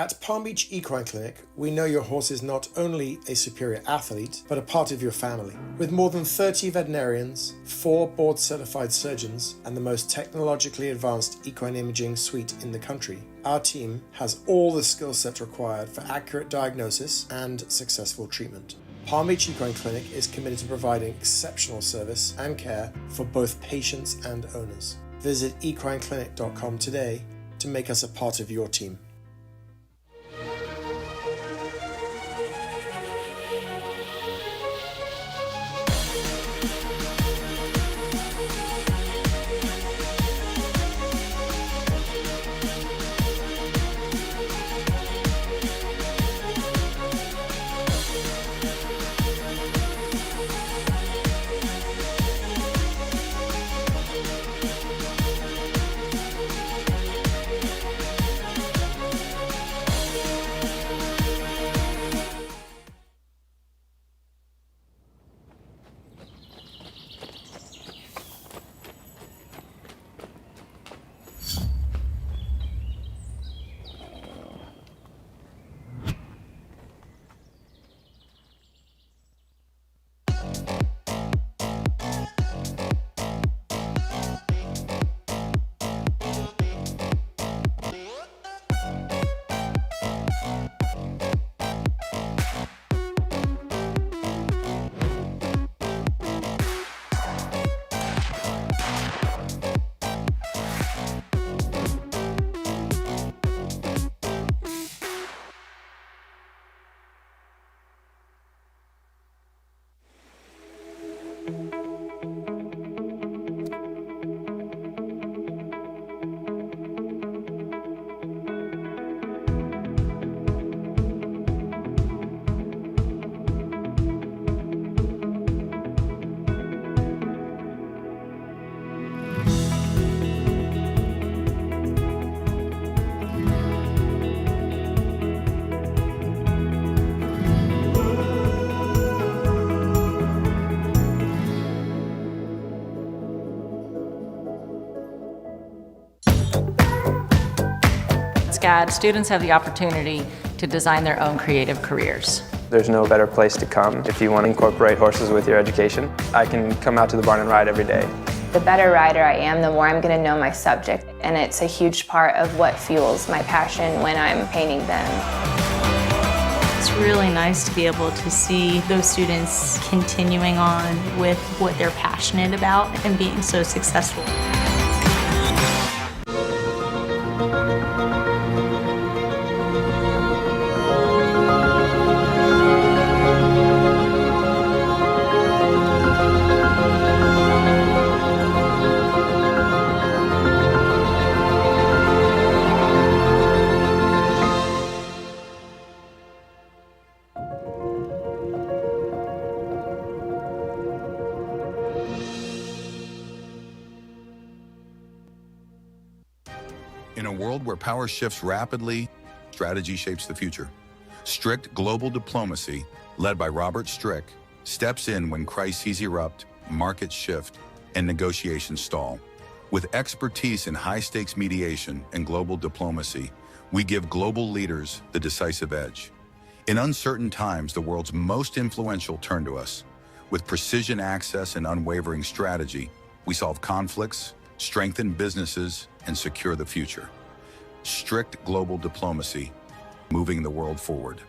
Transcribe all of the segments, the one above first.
At Palm Beach Equine Clinic, we know your horse is not only a superior athlete, but a part of your family. With more than 30 veterinarians, 4 board-certified surgeons, and the most technologically advanced equine imaging suite in the country, our team has all the skill sets required for accurate diagnosis and successful treatment. Palm Beach Equine Clinic is committed to providing exceptional service and care for both patients and owners. Visit equineclinic.com today to make us a part of your team. SCAD, students have the opportunity to design their own creative careers. There's no better place to come if you want to incorporate horses with your education. I can come out to the barn and ride every day. The better rider I am, the more I'm going to know my subject, and it's a huge part of what fuels my passion when I'm painting them. It's really nice to be able to see those students continuing on with what they're passionate about and being so successful. In a world where power shifts rapidly, strategy shapes the future. Strict global diplomacy, led by Robert Strick, steps in when crises erupt, markets shift, and negotiations stall. With expertise in high-stakes mediation and global diplomacy, we give global leaders the decisive edge. In uncertain times, the world's most influential turn to us. With precision access and unwavering strategy, we solve conflicts, strengthen businesses, and secure the future. Strict global diplomacy, moving the world forward.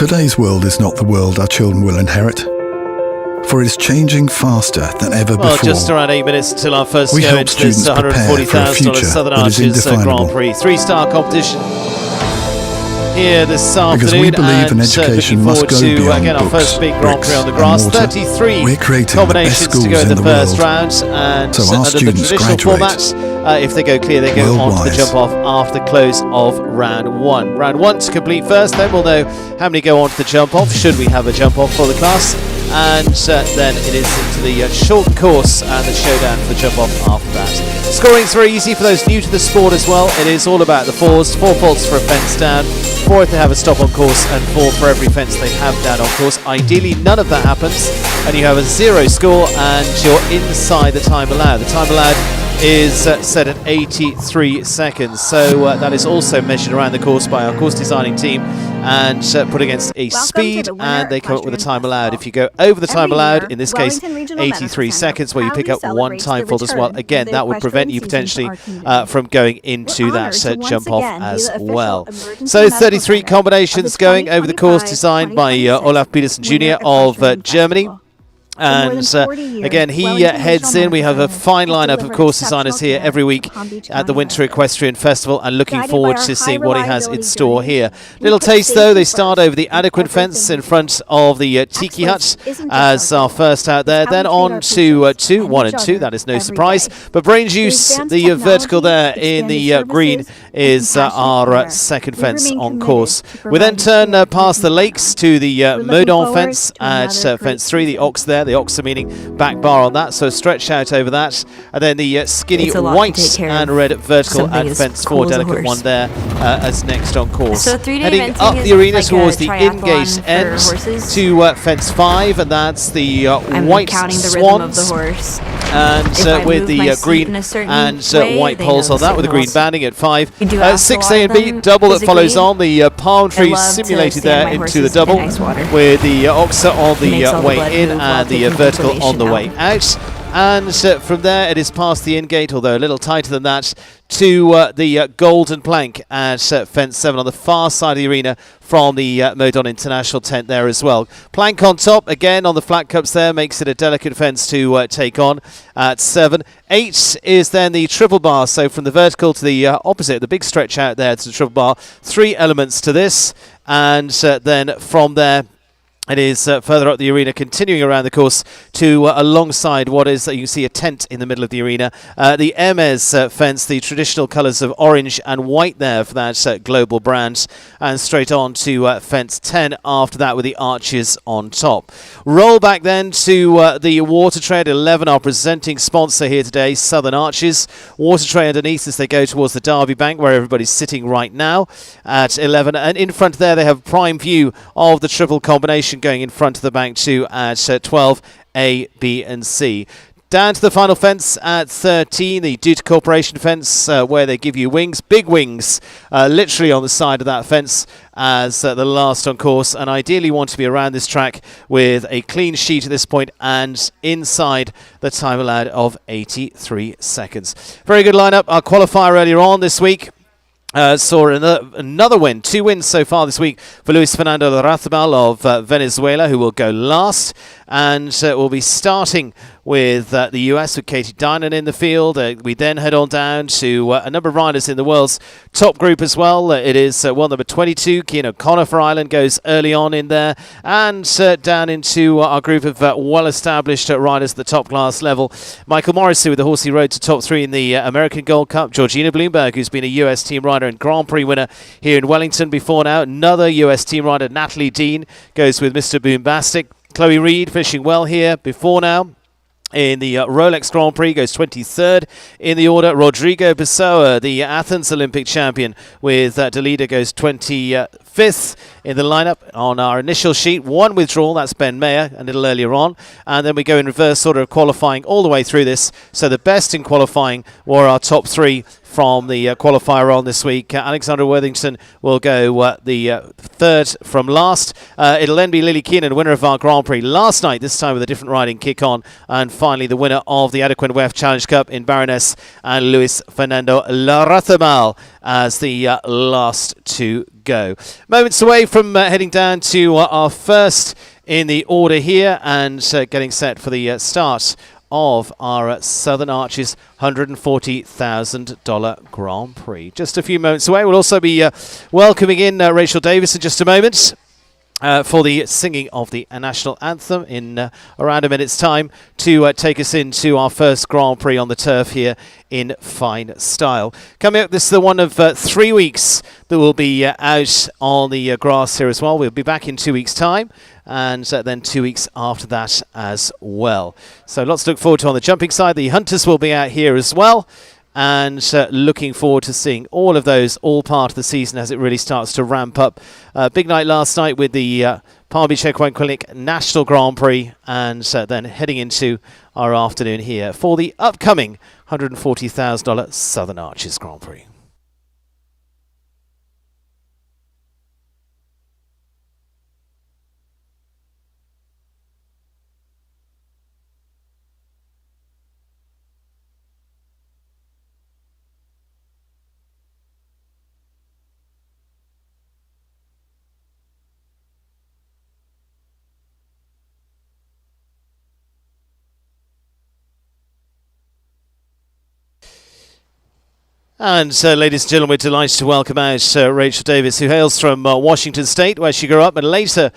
Today's world is not the world our children will inherit, for it is changing faster than ever before. Well, just around 8 minutes until our first We go help into this students prepare for a $140,000 future Southern that is Arches indefinable. Grand Prix. Three-star competition here this afternoon. Because we believe an and, education looking must forward go to, beyond again, our books, first big Grand Prix on the bricks grass. and mortar. 33 We're creating combinations the best to go schools in the in the first world. round, and So our under the students traditional graduate format, if they go clear, they go on to the world-wise. jump off after the close of round one. Round one to complete first, then we'll know how many go on to the jump off, should we have a jump off for the class. And then it is into the short course and the showdown for the jump off after that. Scoring is very easy for those new to the sport as well. It is all about the fours. 4 faults for a fence down, 4 if they have a stop on course, and 4 for every fence they have down on course. Ideally, none of that happens, and you have a 0 score, and you're inside the time allowed. The time allowed is set at 83 seconds. So that is also measured around the course by our course designing team and put against a speed, and they come up with a time allowed. If you go over the time allowed, in this case 83 seconds, where you pick up 1 time fault as well, again that would prevent you potentially from going into that jump off as well. So 33 combinations going over the course designed by Olaf Petersen Jr. of Germany. And again, he heads in. We have a fine lineup of course designers here every week at the Winter Equestrian Festival, and looking forward to seeing what he has in store here. Little taste though, they start over the adequate fence in front of the Tiki Hut as our first out there, then on to 1 and 2, that is no surprise. But Brain Juice, the vertical there in the green, is our second fence on course. We then turn past the lakes to the Meudon fence at fence 3, the ox there. The ox meaning back bar on that, so stretch out over that. And then the skinny white and red vertical at fence 4, delicate one there as next on course. So 3-day heading eventing up is the arena like towards a the triathlon in-gate for end horses. to fence 5, and that's the I'm white counting the rhythm of the swans. horse. And If I with move the my seat green in a certain and way, white they poles know on the that, with the green signals. banding at 5. You do ask a 6 lot A of and B, them double that follows physically. on. The palm I tree love to simulated stand there my into horses the double, in ice water. with the oxa on the Makes all the way blood in move while and the taking vertical on the way inflammation out. And from there it is past the in-gate, although a little tighter than that, to the golden plank at fence 7 on the far side of the arena from the Meudon International tent there as well. Plank on top, again on the flat cups there, makes it a delicate fence to take on at 7. 8 is then the triple bar, so from the vertical to the opposite, the big stretch out there to the triple bar. 3 elements to this, and then from there it is further up the arena, continuing around the course to alongside what is, you can see a tent in the middle of the arena. The Hermes fence, the traditional colours of orange and white there for that global brand. And straight on to fence 10 after that with the arches on top. Roll back then to the Water Tray at 11, our presenting sponsor here today, Southern Arches. Water Tray underneath as they go towards the Derby Bank, where everybody's sitting right now at 11. And in front there they have prime view of the triple combination going in front of the bank too at 12, A, B and C. Down to the final fence at 13, the Duty Corporation fence, where they give you wings, big wings, literally on the side of that fence as the last on course, and ideally want to be around this track with a clean sheet at this point and inside the time allowed of 83 seconds. Very good lineup. Our qualifier earlier on this week saw another win, 2 wins so far this week for Luis Fernando Larrazabal of Venezuela, who will go last, and will be starting with the US with Katie Dinan in the field. We then head on down to a number of riders in the world's top group as well. It is world number 22, Cian O'Connor for Ireland, goes early on in there, and down into our group of well-established riders at the top class level. Michael Morrissey with the horse he rode to top 3 in the American Gold Cup. Georgina Bloomberg, who's been a US team rider and Grand Prix winner here in Wellington before now. Another US team rider, Natalie Dean, goes with Mr. Boombastic. Chloe Reed finishing well here before now in the Rolex Grand Prix, goes 23rd in the order. Rodrigo Pessoa, the Athens Olympic champion with Dalida, goes 25th in the lineup on our initial sheet. 1 withdrawal, that's Ben Mayer, a little earlier on. And then we go in reverse order of qualifying all the way through this. So the best in qualifying were our top 3 from the qualifier on this week. Alexandra Worthington will go the 3rd from last. It'll then be Lily Keenan, winner of our Grand Prix last night, this time with a different riding kick on. And finally, the winner of the Adequan WEF Challenge Cup in Baroness, and Luis Fernando Larrazabal as the last to go. Moments away from heading down to our first in the order here and getting set for the start of our Southern Arches $140,000 Grand Prix. Just a few moments away. We'll also be welcoming in Rachel Davis in just a moment for the singing of the national anthem in around a minute's time to take us into our first Grand Prix on the turf here in fine style. Coming up, this is the one of 3 weeks that will be out on the grass here as well. We'll be back in 2 weeks' time, and then 2 weeks after that as well. So lots to look forward to on the jumping side. The hunters will be out here as well, and looking forward to seeing all of those, all part of the season as it really starts to ramp up. Big night last night with the Palm Beach Equine Clinic National Grand Prix, and then heading into our afternoon here for the upcoming $140,000 Southern Arches Grand Prix. And ladies and gentlemen, we're delighted to welcome out Rachel Davis, who hails from Washington State, where she grew up, and later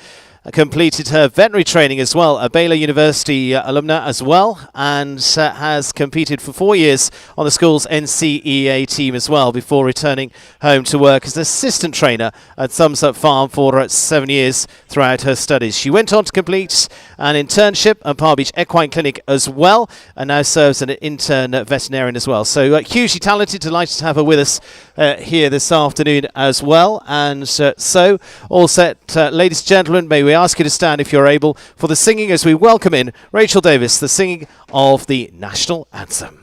completed her veterinary training as well, a Baylor University alumna as well, and has competed for 4 years on the school's NCEA team as well, before returning home to work as an assistant trainer at Thumbs Up Farm for 7 years throughout her studies. She went on to complete an internship at Palm Beach Equine Clinic as well, and now serves as an intern veterinarian as well. So hugely talented, delighted to have her with us here this afternoon as well. And so all set, ladies and gentlemen, may we ask you to stand if you're able for the singing as we welcome in Rachel Davis, the singing of the national anthem.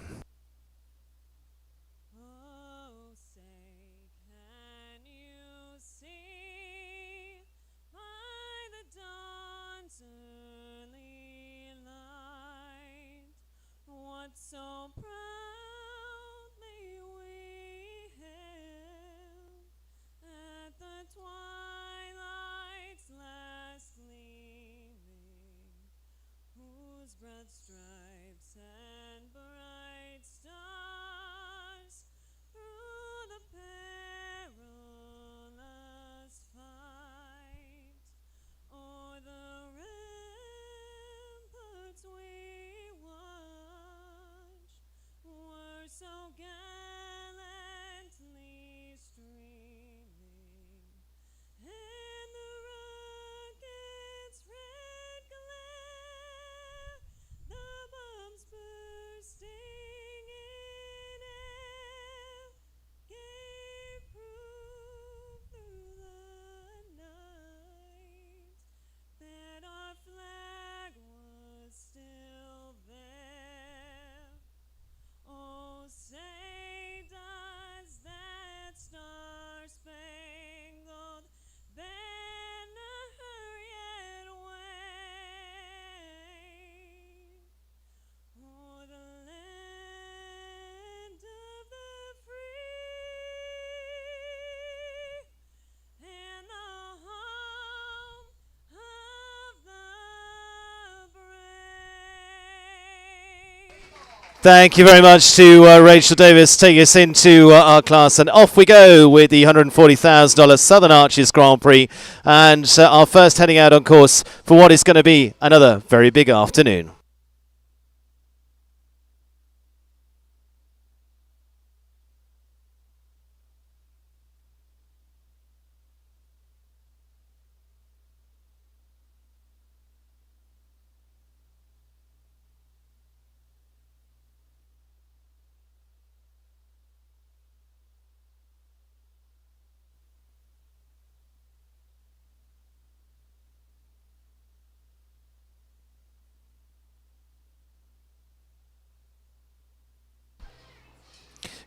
Thank you very much to Rachel Davis taking us into our class, and off we go with the $140,000 Southern Arches Grand Prix, and our first heading out on course for what is going to be another very big afternoon.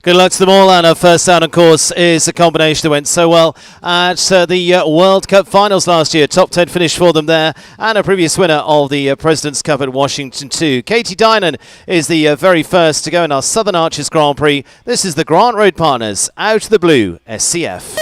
Good luck to them all, and our first out on course is a combination that went so well at the World Cup finals last year. Top 10 finish for them there, and a previous winner of the President's Cup at Washington too. Katie Dynan is the very first to go in our Southern Arches Grand Prix. This is the Grant Road Partners, Out of the Blue, SCF.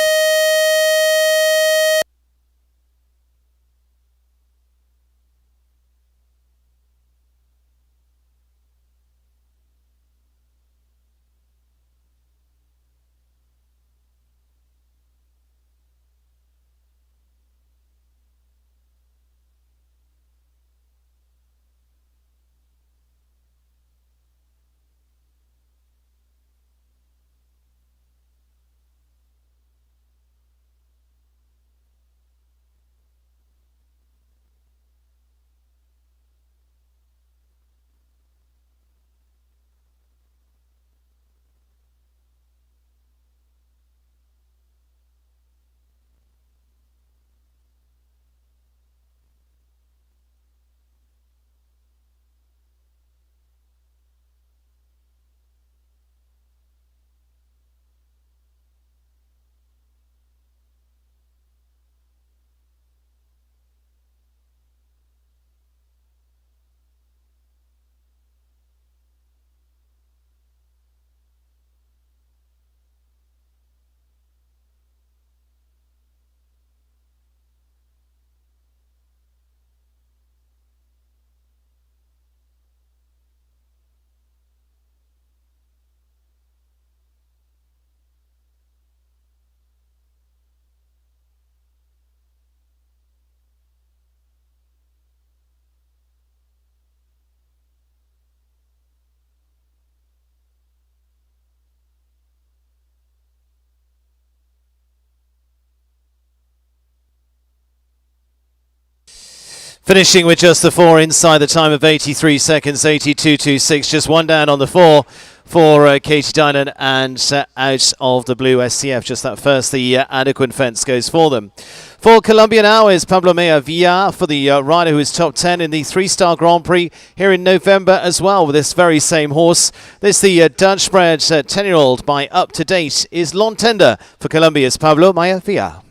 Finishing with just the 4 inside the time of 83 seconds, 82.26. Just one down on the 4 for Katie Dynan, and out of the blue SCF. Just that first, the adequate fence goes for them. For Colombia now is Pablo Maya Villar for the rider who is top 10 in the 3-star Grand Prix here in November as well with this very same horse. This the Dutch bred 10-year-old by Up to Date is Lontender for Colombia's Pablo Maya Villar.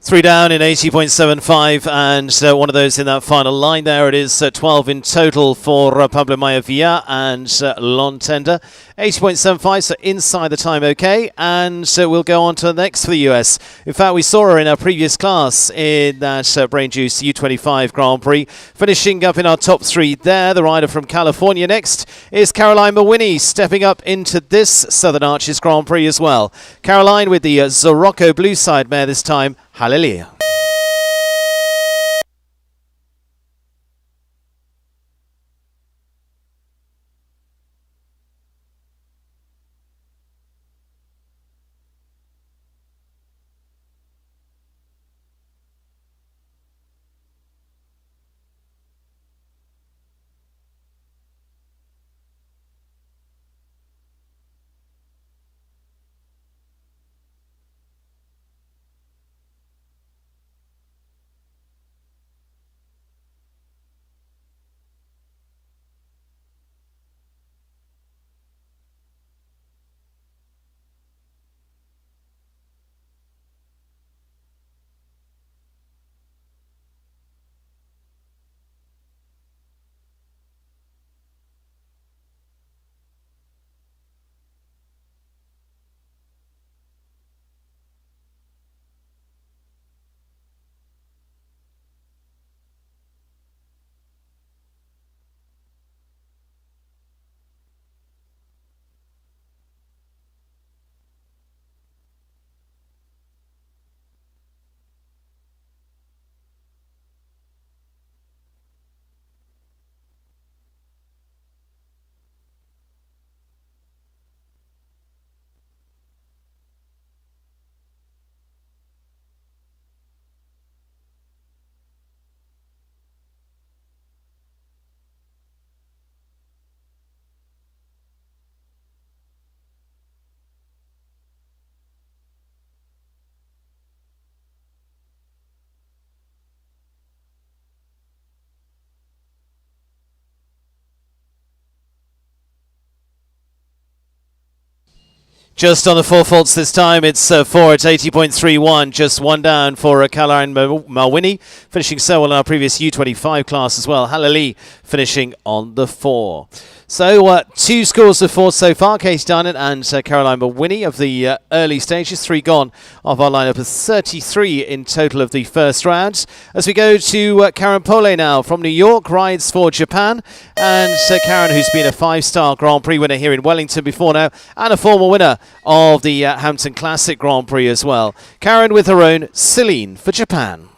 Three down in 80.75, and one of those in that final line there. It is 12 in total for Pablo Maya Villar and Lontender. 80.75, so inside the time okay, and we'll go on to the next for the US. In fact, we saw her in our previous class in that Brain Juice U25 Grand Prix. Finishing up in our top 3 there, the rider from California next is Caroline Mawhinney, stepping up into this Southern Arches Grand Prix as well. Caroline with the Zorocco Blue Side mare this time. Hallelujah. Just on the 4 faults this time, it's 4 at 80.31, just one down for Caroline Malwini, finishing so well in our previous U25 class as well. Halali finishing on the 4. So 2 scores of 4 so far, Katie Dinant and Caroline Malwini of the early stages, 3 gone of our lineup of 33 in total of the first round. As we go to Karen Pole now from New York, rides for Japan, and Karen, who's been a 5-star Grand Prix winner here in Wellington before now, and a former winner of the Hampton Classic Grand Prix as well. Karen with her own Celine for Japan.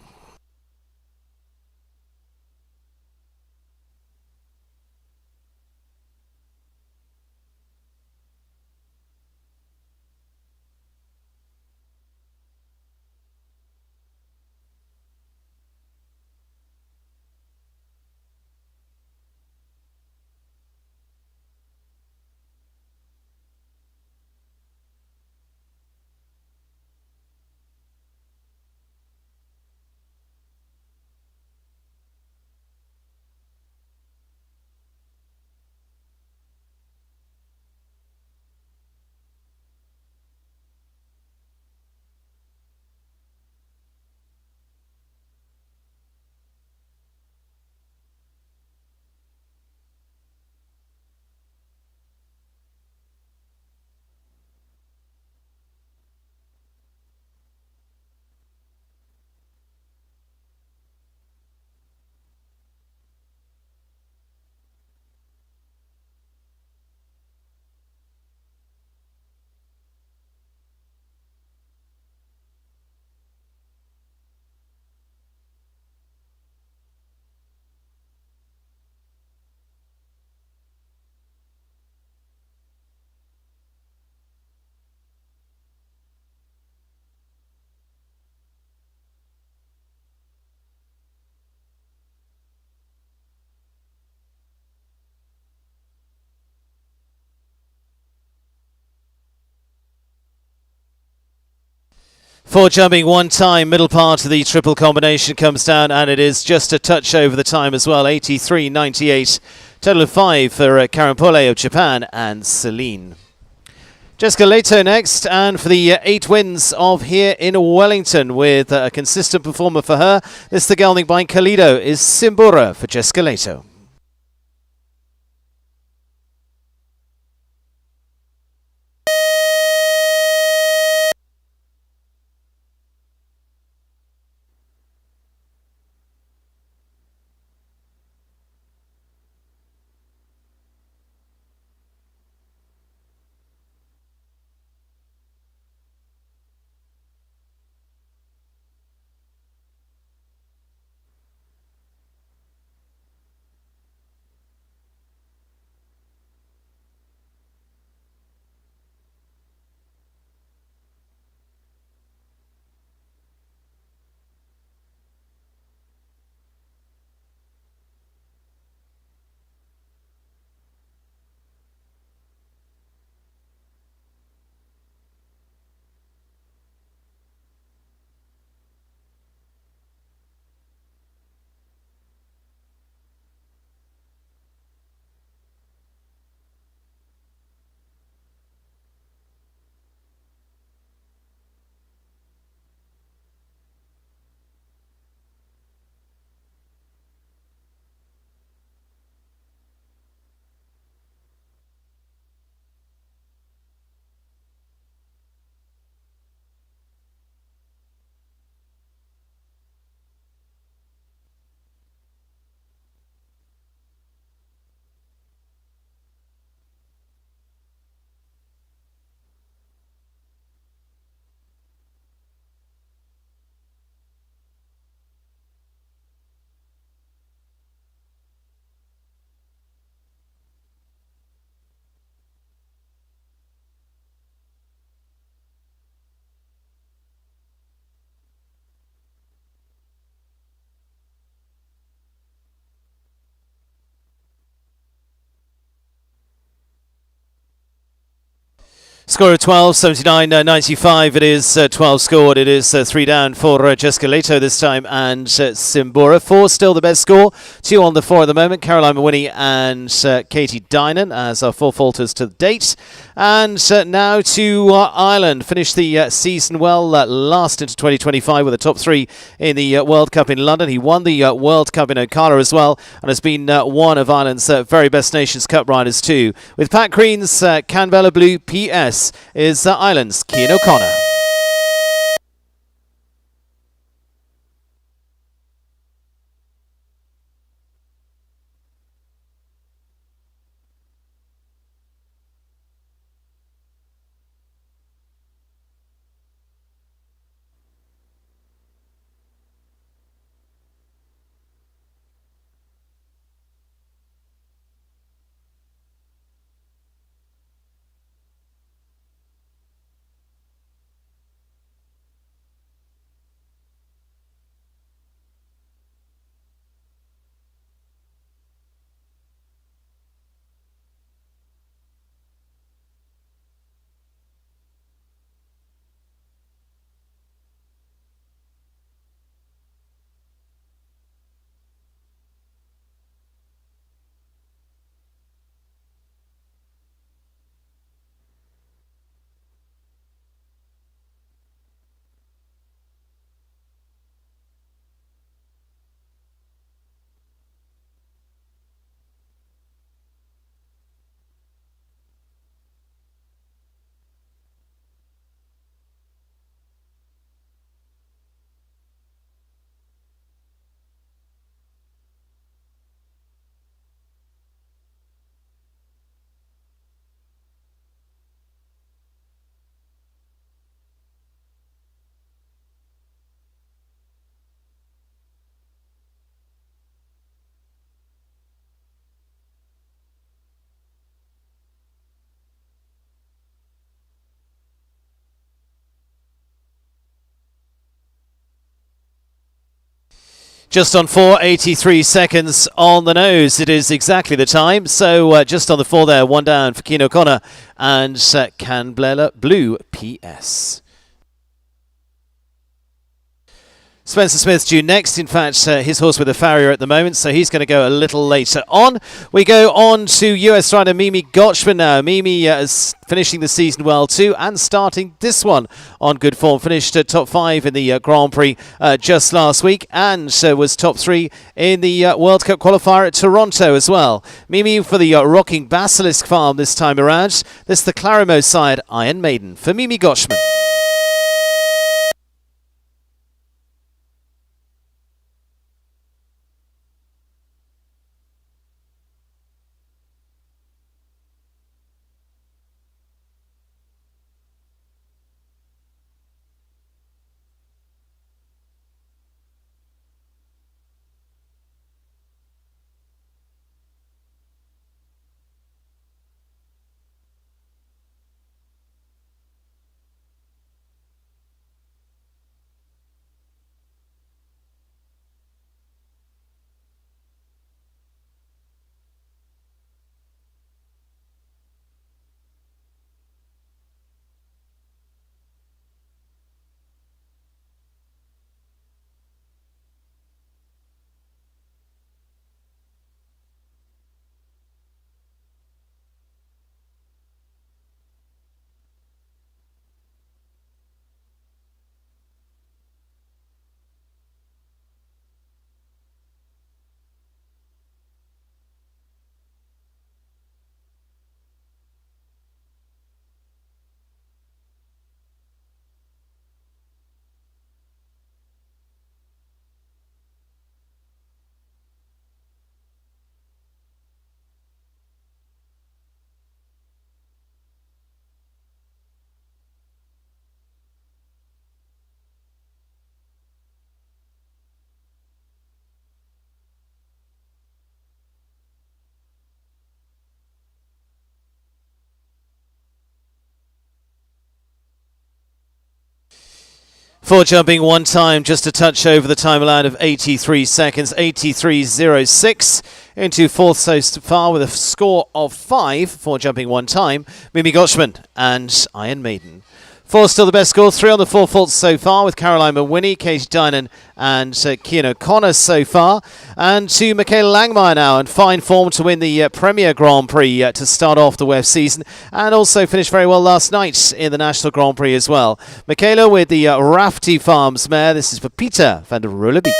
For jumping one time, middle part of the triple combination comes down, and it is just a touch over the time as well, 83.98. Total of 5 for Karen Pole of Japan and Celine. Jessica Leto next, and for the 8 wins of here in Wellington with a consistent performer for her. This the gelding by Kalido is Simbura for Jessica Leto. Score of 12, 79-95. It is 12 scored. It is 3 down for Jessica Leto this time and Simbora. 4 still the best score. 2 on the 4 at the moment. Caroline Mawini and Katie Dynan as our 4 falters to date. And now to Ireland. Finished the season well last into 2025 with a top 3 in the World Cup in London. He won the World Cup in Ocala as well and has been one of Ireland's very best Nations Cup riders too. With Pat Green's Canberra Blue PS is Ireland's Cian O'Connor. Just on 4:83 seconds on the nose. It is exactly the time. So just on the 4 there, 1 down for Cian O'Connor and Canberra Blue PS. Spencer Smith's due next. In fact, his horse with a farrier at the moment, so he's going to go a little later on. We go on to US rider Mimi Gotchman now. Mimi is finishing the season well too and starting this one on good form. Finished top 5 in the Grand Prix just last week and was top 3 in the World Cup qualifier at Toronto as well. Mimi for the Rocking Basilisk Farm this time around. This is the Clarimo side Iron Maiden for Mimi Gotchman. For jumping one time, just a touch over the time allowed of 83 seconds, 83.06 into fourth so far with a score of 5 for jumping one time, Mimi Gotchman and Iron Maiden. 4 still the best scores, 3 on the 4 faults so far with Caroline Mawhinney, Katie Dynan and Cian O'Connor so far. And to Michaela Langmeyer now, in fine form to win the Premier Grand Prix to start off the WEF season, and also finished very well last night in the National Grand Prix as well. Michaela with the Rafty Farms mare. This is for Peter van der Rolebeek.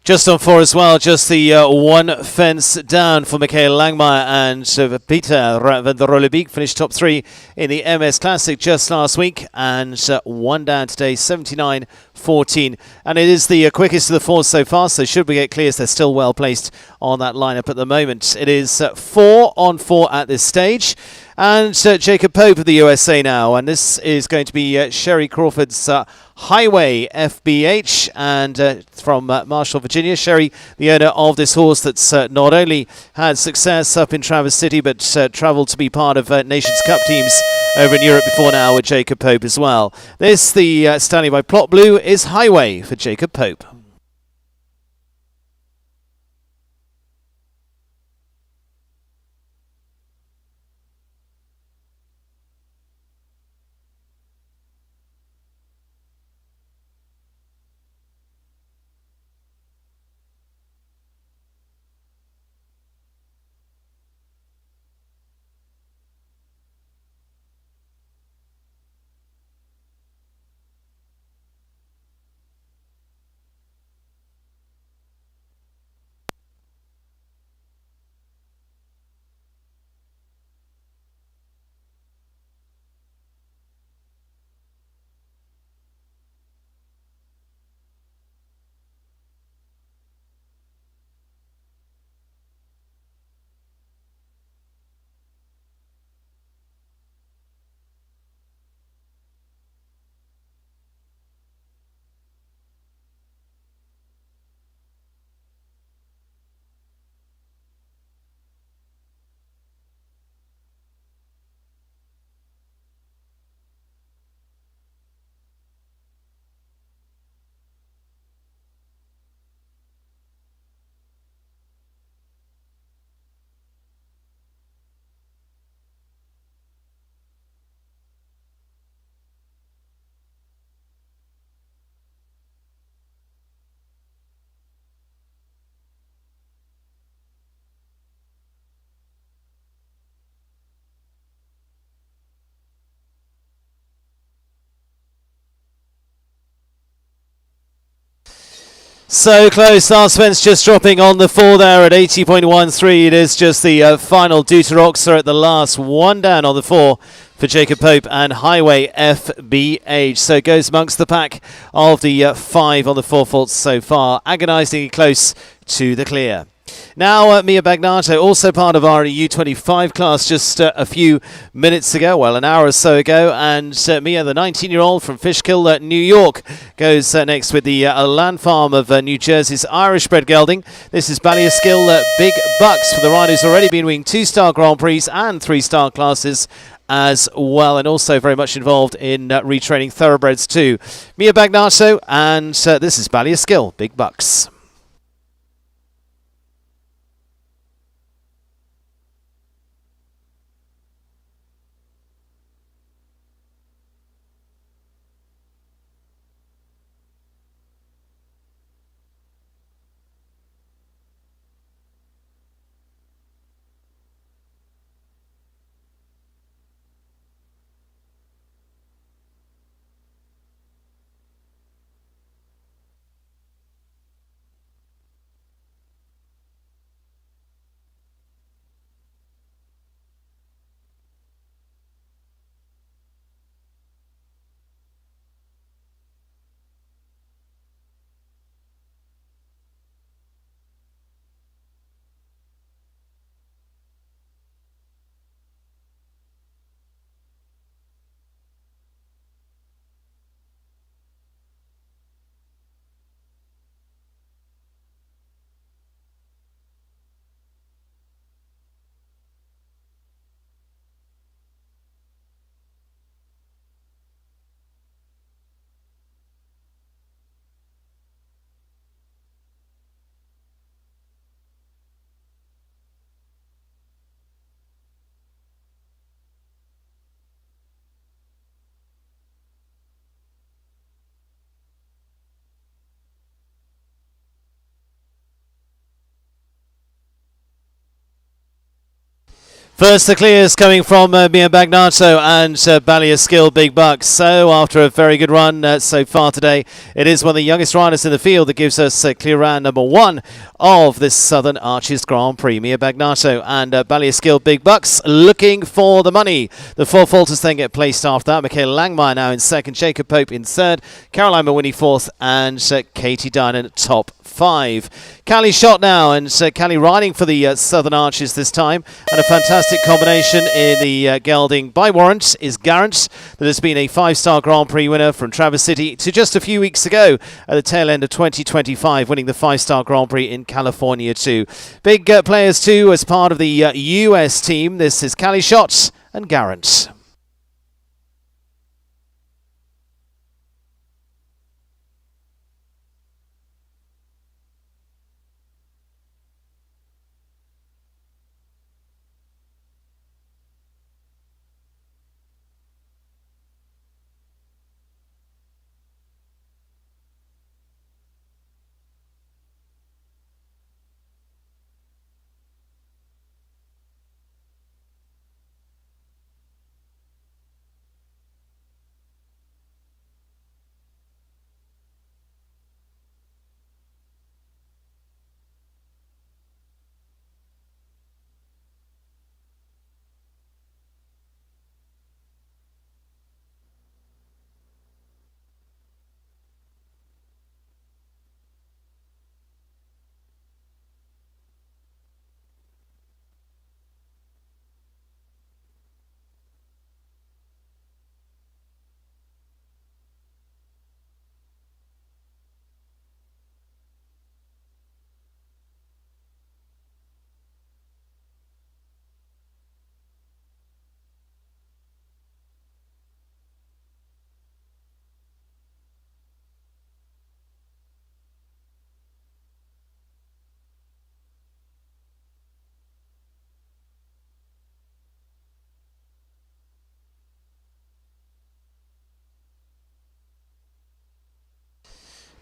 Just on 4 as well, just the one fence down for Michaela Langmeyer and Peter van der Rolebeek finished top 3 in the MS Classic just last week, and one down today, 79.14. And it is the quickest of the 4 so far, so should we get clears, they're still well placed on that lineup at the moment. It is 4 on 4 at this stage. And Jacob Pope of the USA now, and this is going to be Sherry Crawford's Highway FBH, and from Marshall, Virginia. Sherry, the owner of this horse that's not only had success up in Traverse City, but travelled to be part of Nations Cup teams over in Europe before now with Jacob Pope as well. This, the standing by Plot Blue, is Highway for Jacob Pope. So close, last fence just dropping on the 4 there at 80.13. It is just the final Deuteroxa at the last, one down on the 4. for Jacob Pope and Highway FBH. So it goes amongst the pack of the 5 on the 4 faults so far, agonisingly close to the clear. Now Mia Bagnato, also part of our U25 class just a few minutes ago, well, an hour or so ago, and Mia, the 19-year-old from Fishkill, New York, goes next with the land farm of New Jersey's Irish-bred gelding. This is Ballierskill Big Bucks for the rider who's already been winning 2-star Grand Prix and 3-star classes as well, and also very much involved in retraining thoroughbreds too. Mia Bagnato, and this is Ballierskill Big Bucks. First, the clears coming from Mia Bagnato and Ballierskill Big Bucks. So, after a very good run so far today, it is one of the youngest riders in the field that gives us clear round number 1 of this Southern Arches Grand Prix. Mia Bagnato and Ballierskill Big Bucks looking for the money. The 4 faulters then get placed after that. Michaela Langmeyer now in second, Jacob Pope in third, Caroline Mawini fourth, and Katie Dinan top 5. Callie shot now, and Callie riding for the Southern Arches this time, and a fantastic combination in the gelding by warrant is Garant, that has been a 5-star Grand Prix winner from Traverse City to just a few weeks ago at the tail end of 2025, winning the 5-star Grand Prix in California too. Big players too as part of the US team. This is Callie Shot and Garant.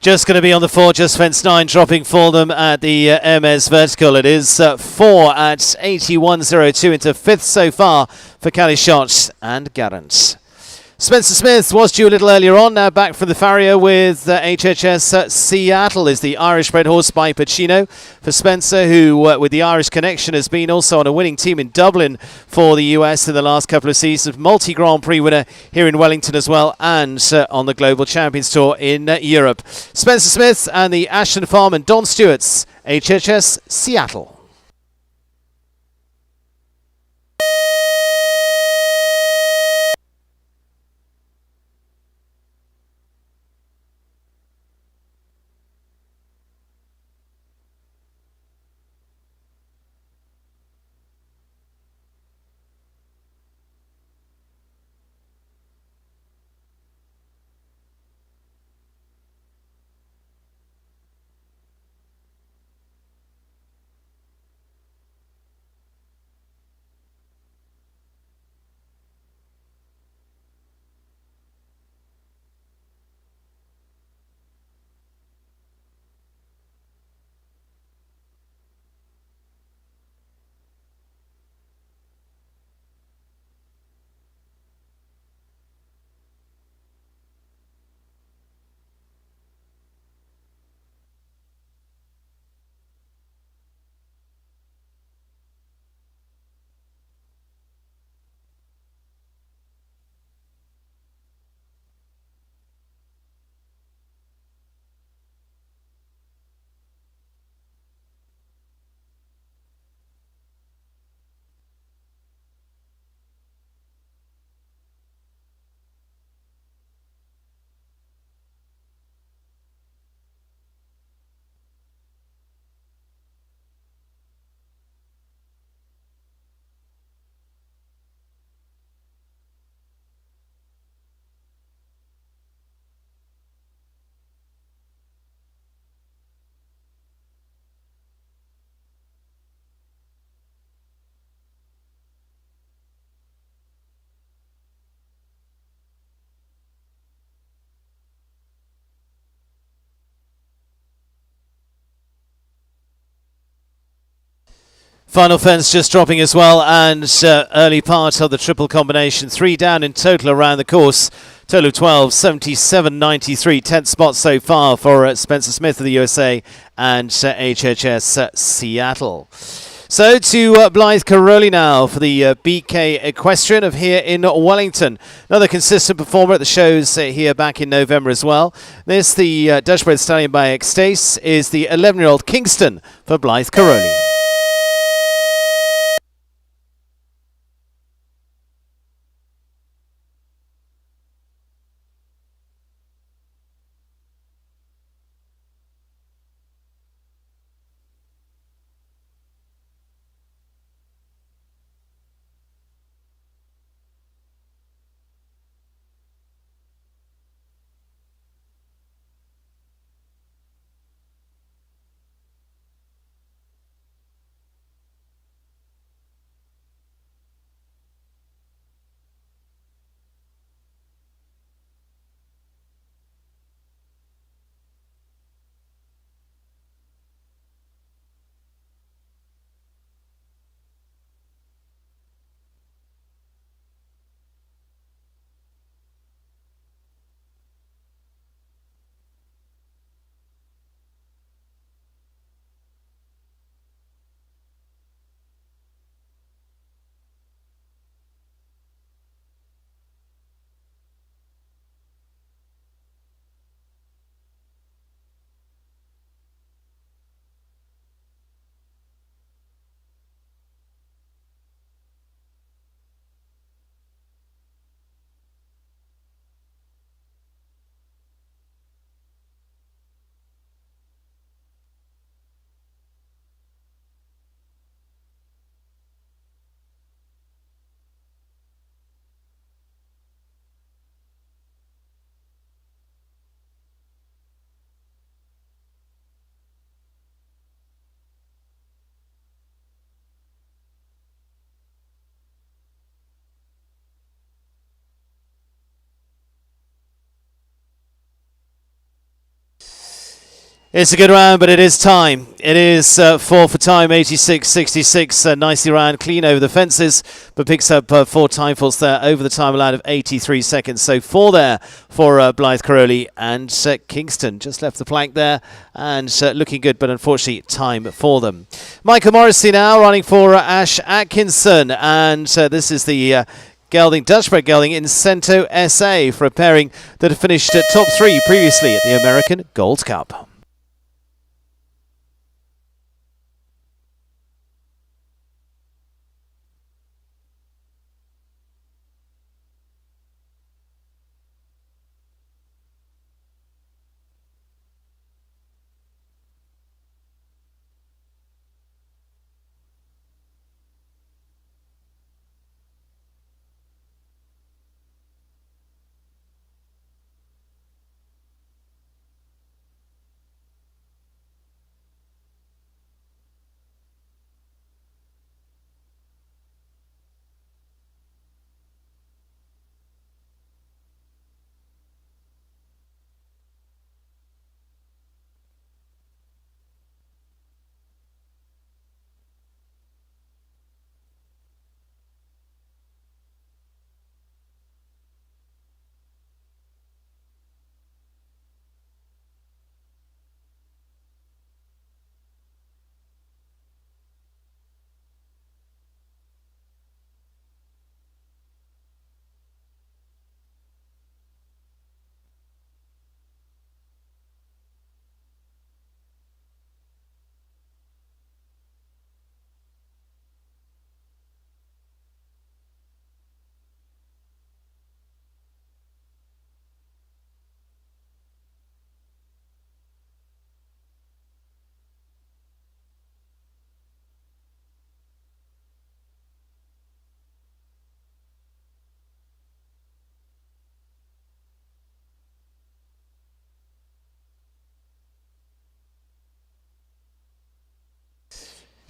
Just going to be on the 4, just fence 9, dropping for them at the MS Vertical. It is 4 at 81.02 into 5th so far for Callie Shot and Garant. Spencer Smith was due a little earlier on, now back from the farrier with HHS Seattle is the Irish-bred horse by Pacino. For Spencer, who with the Irish connection has been also on a winning team in Dublin for the US in the last couple of seasons, multi-Grand Prix winner here in Wellington as well, and on the Global Champions Tour in Europe. Spencer Smith and the Ashton Farm and Don Stewart's HHS Seattle. Final fence just dropping as well, and early part of the triple combination. 3 down in total around the course. Total of 12, 77.93. 10th spot so far for Spencer Smith of the USA and HHS Seattle. So to Blythe Caroli now for the BK Equestrian of here in Wellington. Another consistent performer at the shows here back in November as well. This, the Dutch-bred stallion by Extace, is the 11-year-old Kingston for Blythe Caroli. It's a good round, but it is time. It is 4 for time, 86.66. Nicely ran, clean over the fences, but picks up 4 time faults there over the time allowed of 83 seconds. So 4 there for Blythe Caroli, and Kingston just left the plank there and looking good, but unfortunately time for them. Michael Morrissey now running for Ash Atkinson, and this is the gelding, Dutch-bred gelding in Cento SA for a pairing that had finished top 3 previously at the American Gold Cup.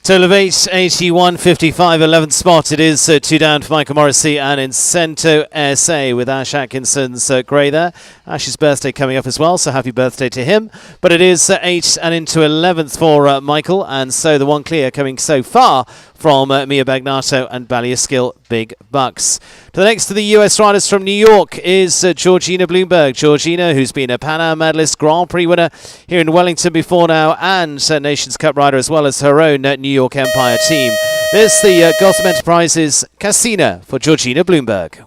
Total of 8, 81.55, 11th spot. It is 2 down for Michael Morrissey and in Cento SA with Ash Atkinson's grey there. Ash's birthday coming up as well, so happy birthday to him. But it is 8 and into 11th for Michael, and so the one clear coming so far from Mia Bagnato and Balliaskill Big Bucks. To the next of the US riders from New York is Georgina Bloomberg. Georgina, who's been a Pan Am medalist, Grand Prix winner here in Wellington before now, and Nations Cup rider as well as her own New York Empire team. This the Gotham Enterprises Casino for Georgina Bloomberg.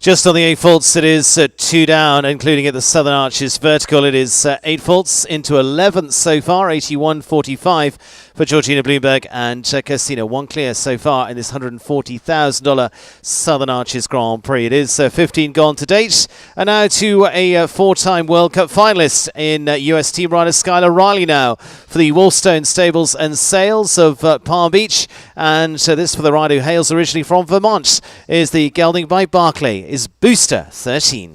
Just on the 8 faults, it is 2 down, including at the Southern Arches vertical. It is 8 faults into 11th so far, 81.45 for Georgina Bloomberg and Casino. 1 clear so far in this $140,000 Southern Arches Grand Prix. It is 15 gone to date. And now to a 4-time World Cup finalist in US team rider Skylar Riley now for the Wolfstone Stables and Sales of Palm Beach. And this for the rider who hails originally from Vermont is the gelding by Barclay. Is Booster 13.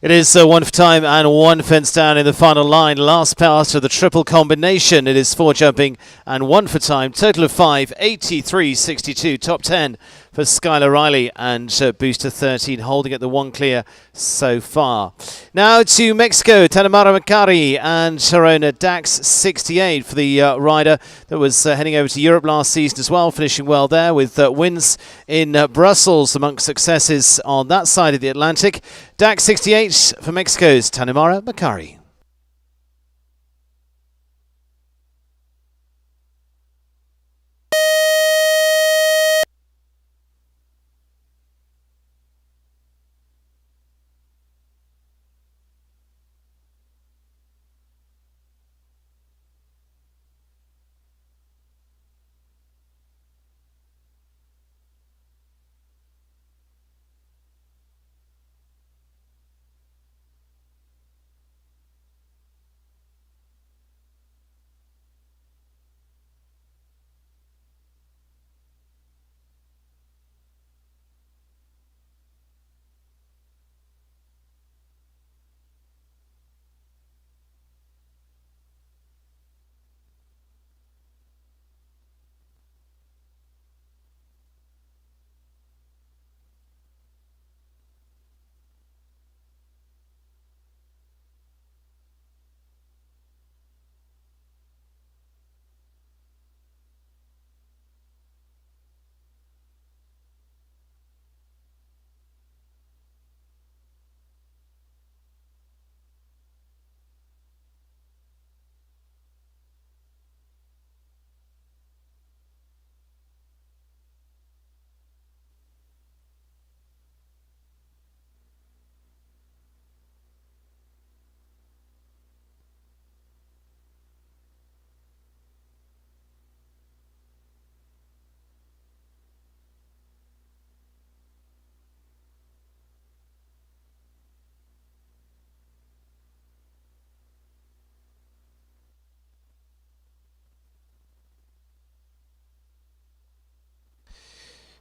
It is 1 for time and 1 fence down in the final line. Last pass of the triple combination. It is 4 jumping and 1 for time. Total of 5, 83.62. Top 10 for Skylar Riley and Booster 13 holding at the 1 clear so far. Now to Mexico. Tanamara Macari and her own Dax 68 for the rider that was heading over to Europe last season as well. Finishing well there with wins in Brussels amongst successes on that side of the Atlantic. Dax 68 for Mexico's Tanamara Macari.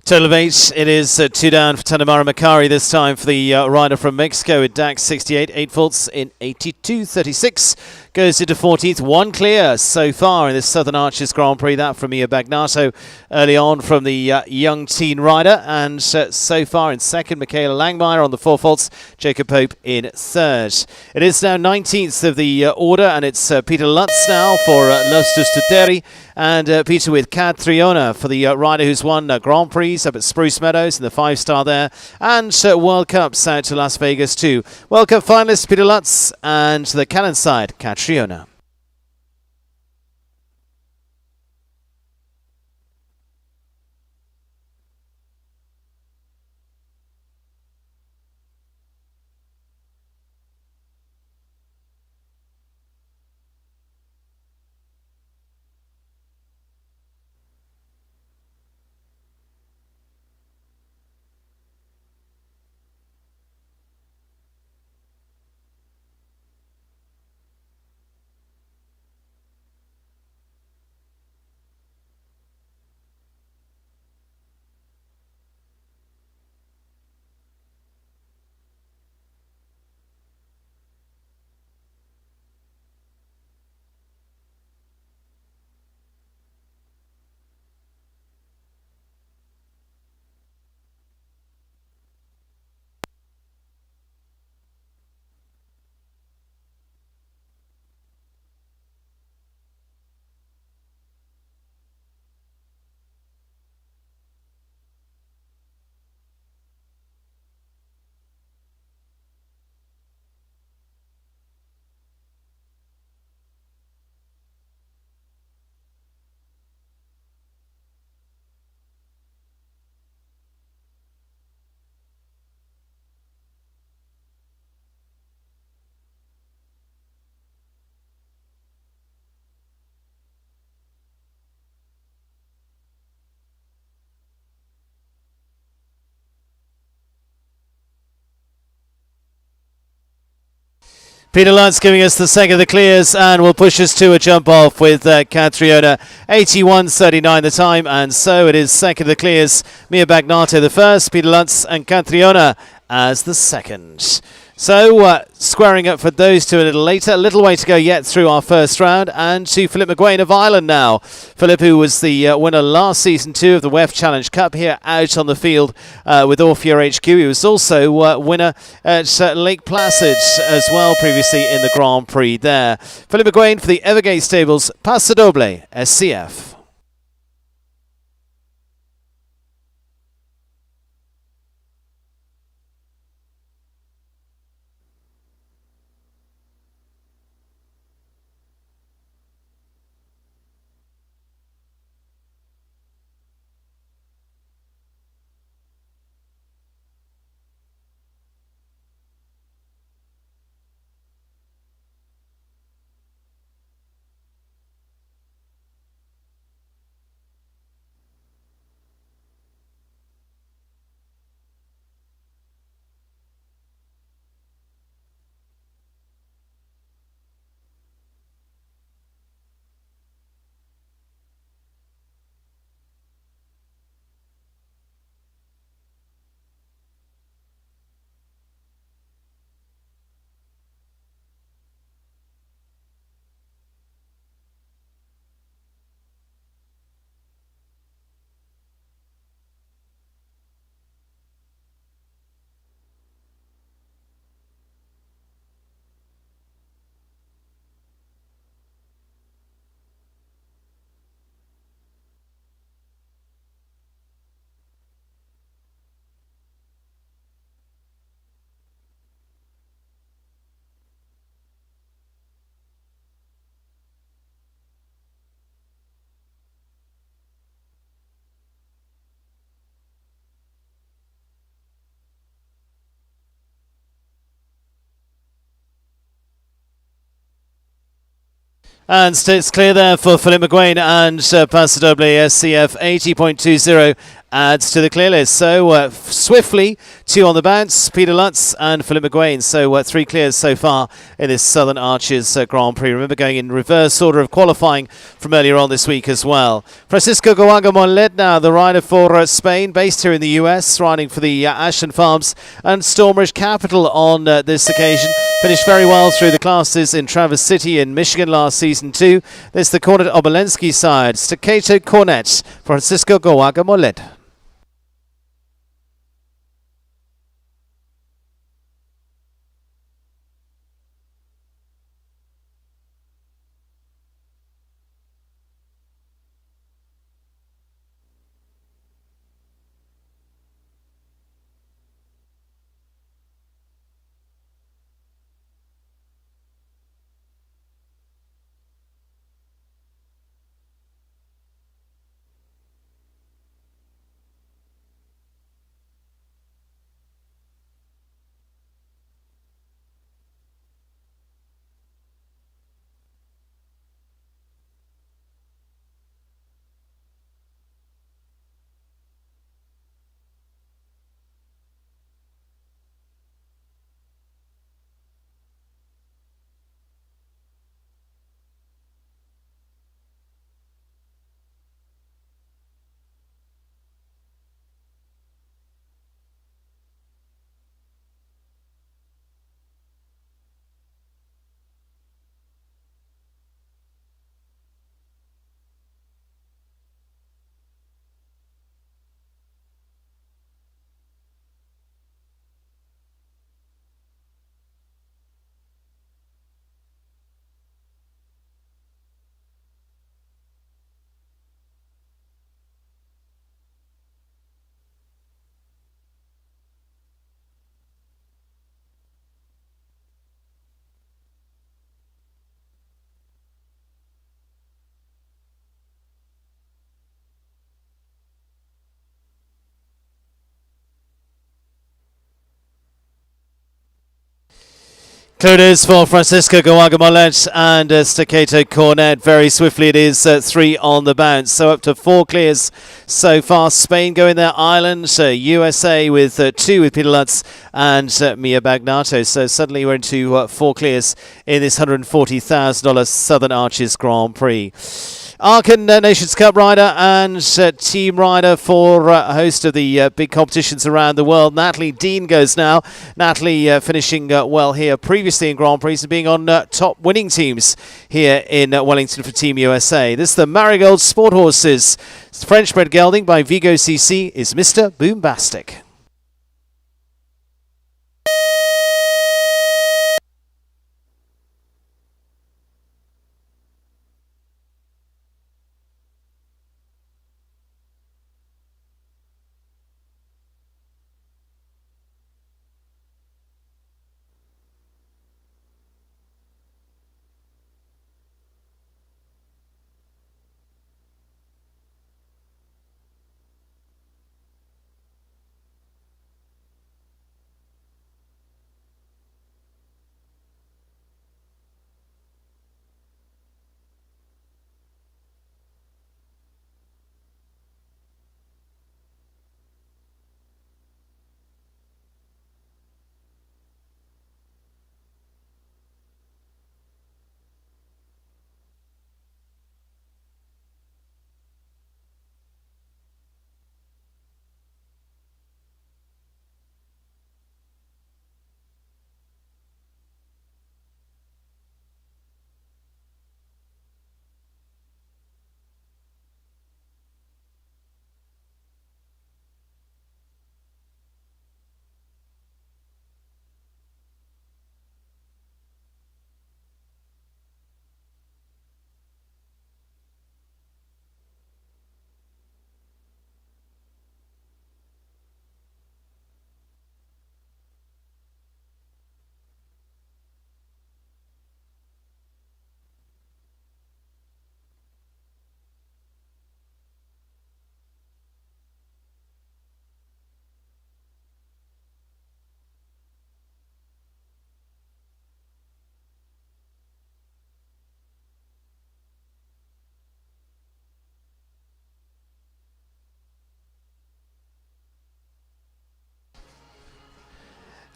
Total of 8. It is 2 down for Tanamara Makari this time for the rider from Mexico with DAX 68, 8 faults in 82.36. Goes into 14th, 1 clear so far in this Southern Arches Grand Prix. That from Mia Bagnato early on from the young teen rider. And so far in second, Michaela Langmeyer on the 4 faults, Jacob Pope in third. It is now 19th of the order, and it's Peter Lutz now for Lostus Tuteri, and Peter with Catriona for the rider who's won Grand Prix up at Spruce Meadows in the 5-star there, and World Cups out to Las Vegas too. World Cup finalist Peter Lutz, and the Cannon side, Catriona. Peter Lutz giving us the second of the clears and will push us to a jump off with Catriona. 81.39 the time, and so it is second of the clears. Mia Bagnato the first, Peter Lutz and Catriona as the second. So, squaring up for those two a little later. A little way to go yet through our first round. And to Philip McGuane of Ireland now. Philip, who was the winner last season 2 of the WEF Challenge Cup, here out on the field with Orphea HQ. He was also winner at Lake Placid as well previously in the Grand Prix there. Philip McGuane for the Evergate Stables, Paso Doble, SCF. And it's clear there for Philip McGuane and Paso Doble SCF 80.20 adds to the clear list. So swiftly, 2 on the bounce, Peter Lutz and Philip McGuane. So 3 clears so far in this Southern Arches Grand Prix. Remember, going in reverse order of qualifying from earlier on this week as well. Francisco Goaga Molet now, the rider for Spain, based here in the US, riding for the Ashland Farms and Stormridge Capital on this occasion. Finished very well through the classes in Traverse City in Michigan last season too. There's the Cornet Obolensky side. Staccato Cornet, Francisco Goaga Molet. Clear it is for Francisco Goaga Molet and Staccato Cornet. Very swiftly it is 3 on the bounce. So up to 4 clears so far. Spain going there, Ireland, USA with 2 with Peter Lutz and Mia Bagnato. So suddenly we're into 4 clears in this $140,000 Southern Arches Grand Prix. Aachen Nations Cup rider and team rider for a host of the big competitions around the world. Natalie Dean goes now. Natalie finishing well here previously in Grand Prix and being on top winning teams here in Wellington for Team USA. This is the Marigold Sport Horses. French-bred gelding by Vigo CC is Mr. Boombastic.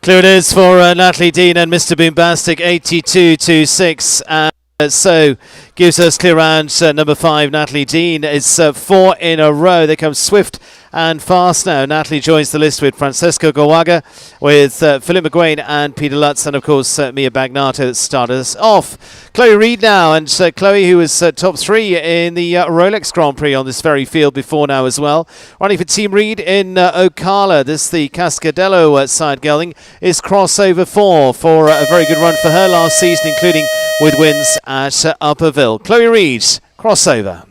Clear it is for Natalie Dean and Mr. Boombastic, 82-6. So gives us clear round number 5. Natalie Dean is 4 in a row. They come swift and fast now. Natalie joins the list with Francesco Gawaga, with Philip McGuane and Peter Lutz, and of course Mia Bagnato that started us off. Chloe Reid now, and Chloe, who was top 3 in the Rolex Grand Prix on this very field before now as well. Running for Team Reid in Ocala. This the Cascadello side gelding is crossover 4 for a very good run for her last season, including with wins at Upperville. Chloe Reid, crossover.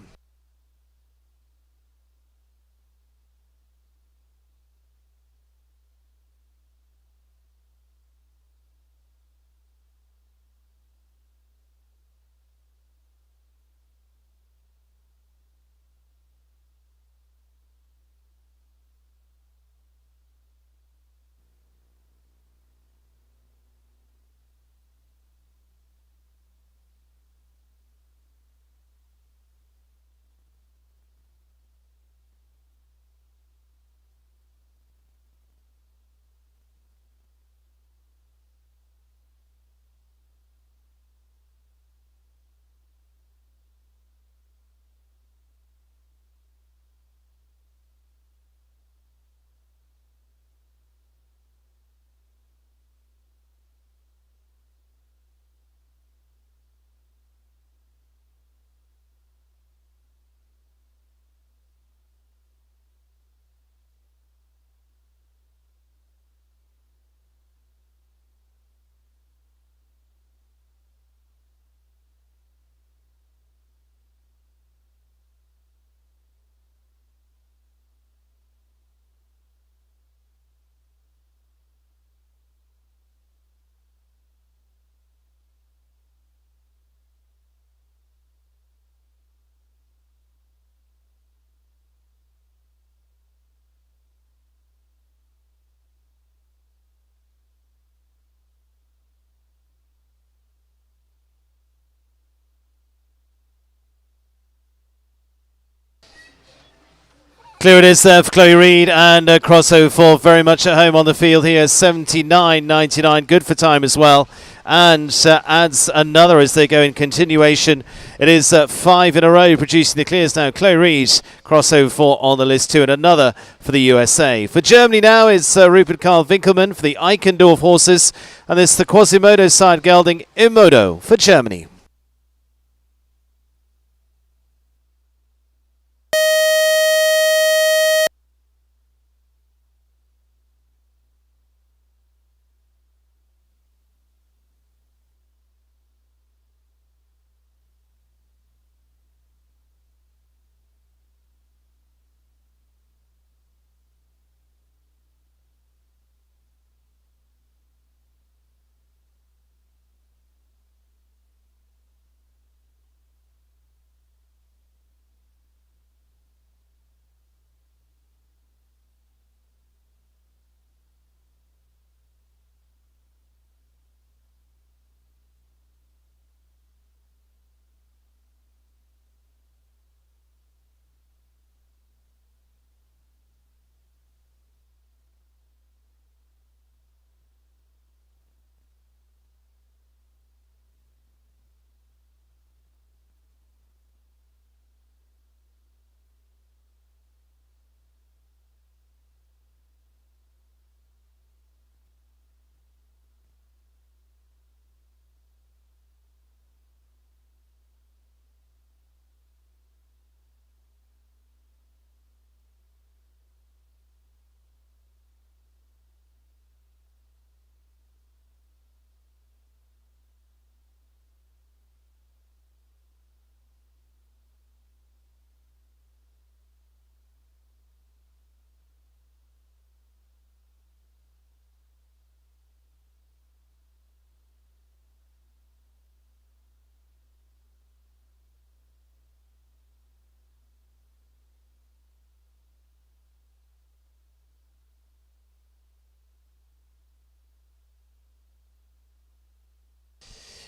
Clear it is there for Chloe Reid, and crossover 4 very much at home on the field here. 79.99, good for time as well, and adds another as they go in continuation. It is 5 in a row producing the clears now. Chloe Reid, crossover 4 on the list too, and another for the USA. For Germany now is Rupert Karl Winkelmann for the Eichendorf horses, and this the Quasimodo side gelding Immodo for Germany.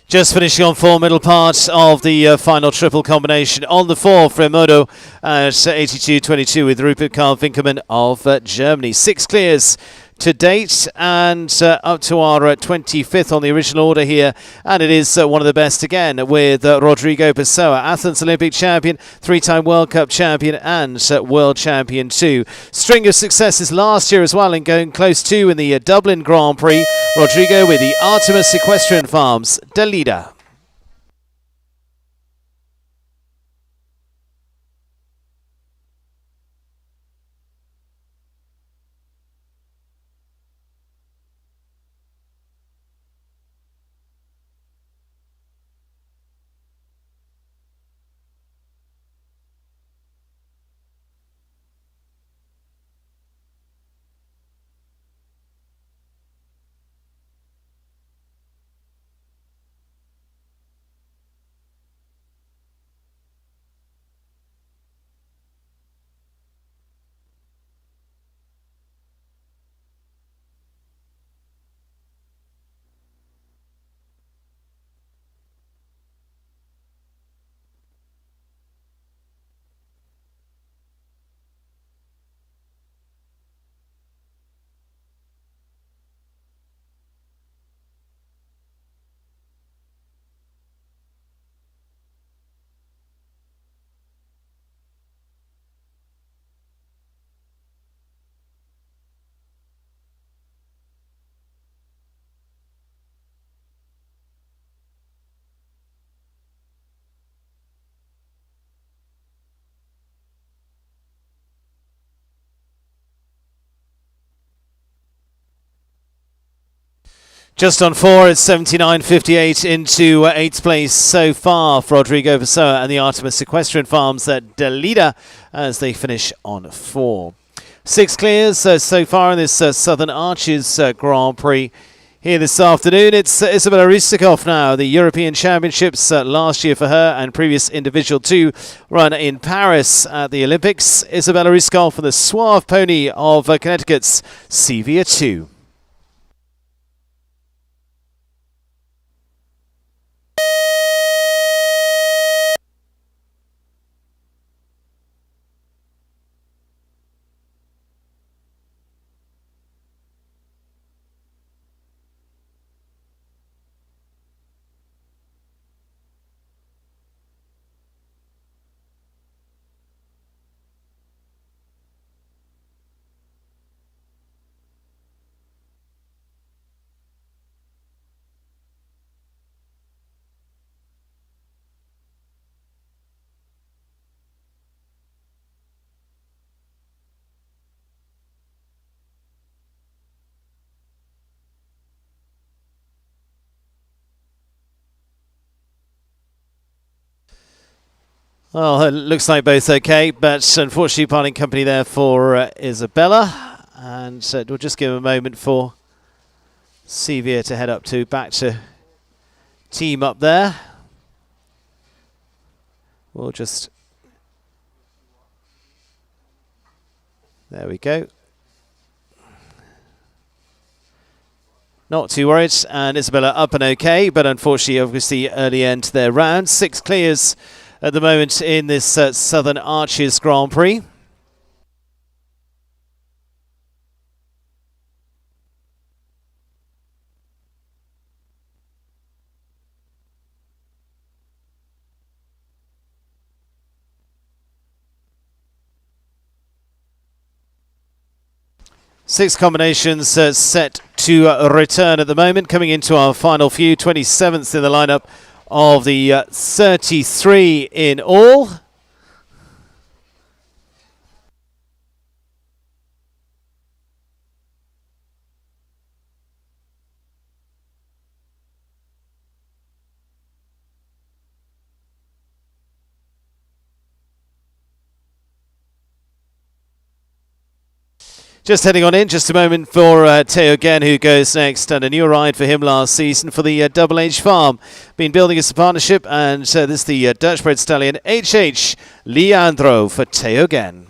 Just finishing on 4, middle part of the final triple combination. On the 4 for Immodo at 82.22 with Rupert Karl Winkelmann of Germany. 6 clears to date, and up to our 25th on the original order here, and it is one of the best again with Rodrigo Pessoa, Athens Olympic champion, 3-time World Cup champion and world champion too. String of successes last year as well, and going close to in the Dublin Grand Prix. Rodrigo with the Artemis Equestrian Farms, Dalida. Just on 4, it's 79.58 into 8th place so far for Rodrigo Pessoa and the Artemis Equestrian Farms at Dalida as they finish on 4. 6 clears so far in this Southern Arches Grand Prix. Here this afternoon, it's Isabella Rustikov now, the European Championships last year for her and previous individual 2 run in Paris at the Olympics. Isabella Rustikov and the suave pony of Connecticut's Sevilla 2. Well, it looks like both okay, but unfortunately parting company there for Isabella. And we'll just give a moment for Sevilla to head up to back to team up there. We'll just... There we go. Not too worried, and Isabella up and okay, but unfortunately obviously early end to their round. 6 clears at the moment in this Southern Arches Grand Prix. Six combinations set to return at the moment. Coming into our final few, 27th in the lineup of the 33 in all. Just heading on in, just a moment for Teo again, who goes next, and a new ride for him last season for the Double H Farm. Been building us a partnership, and this is the Dutch-bred stallion HH Leandro for Teo again.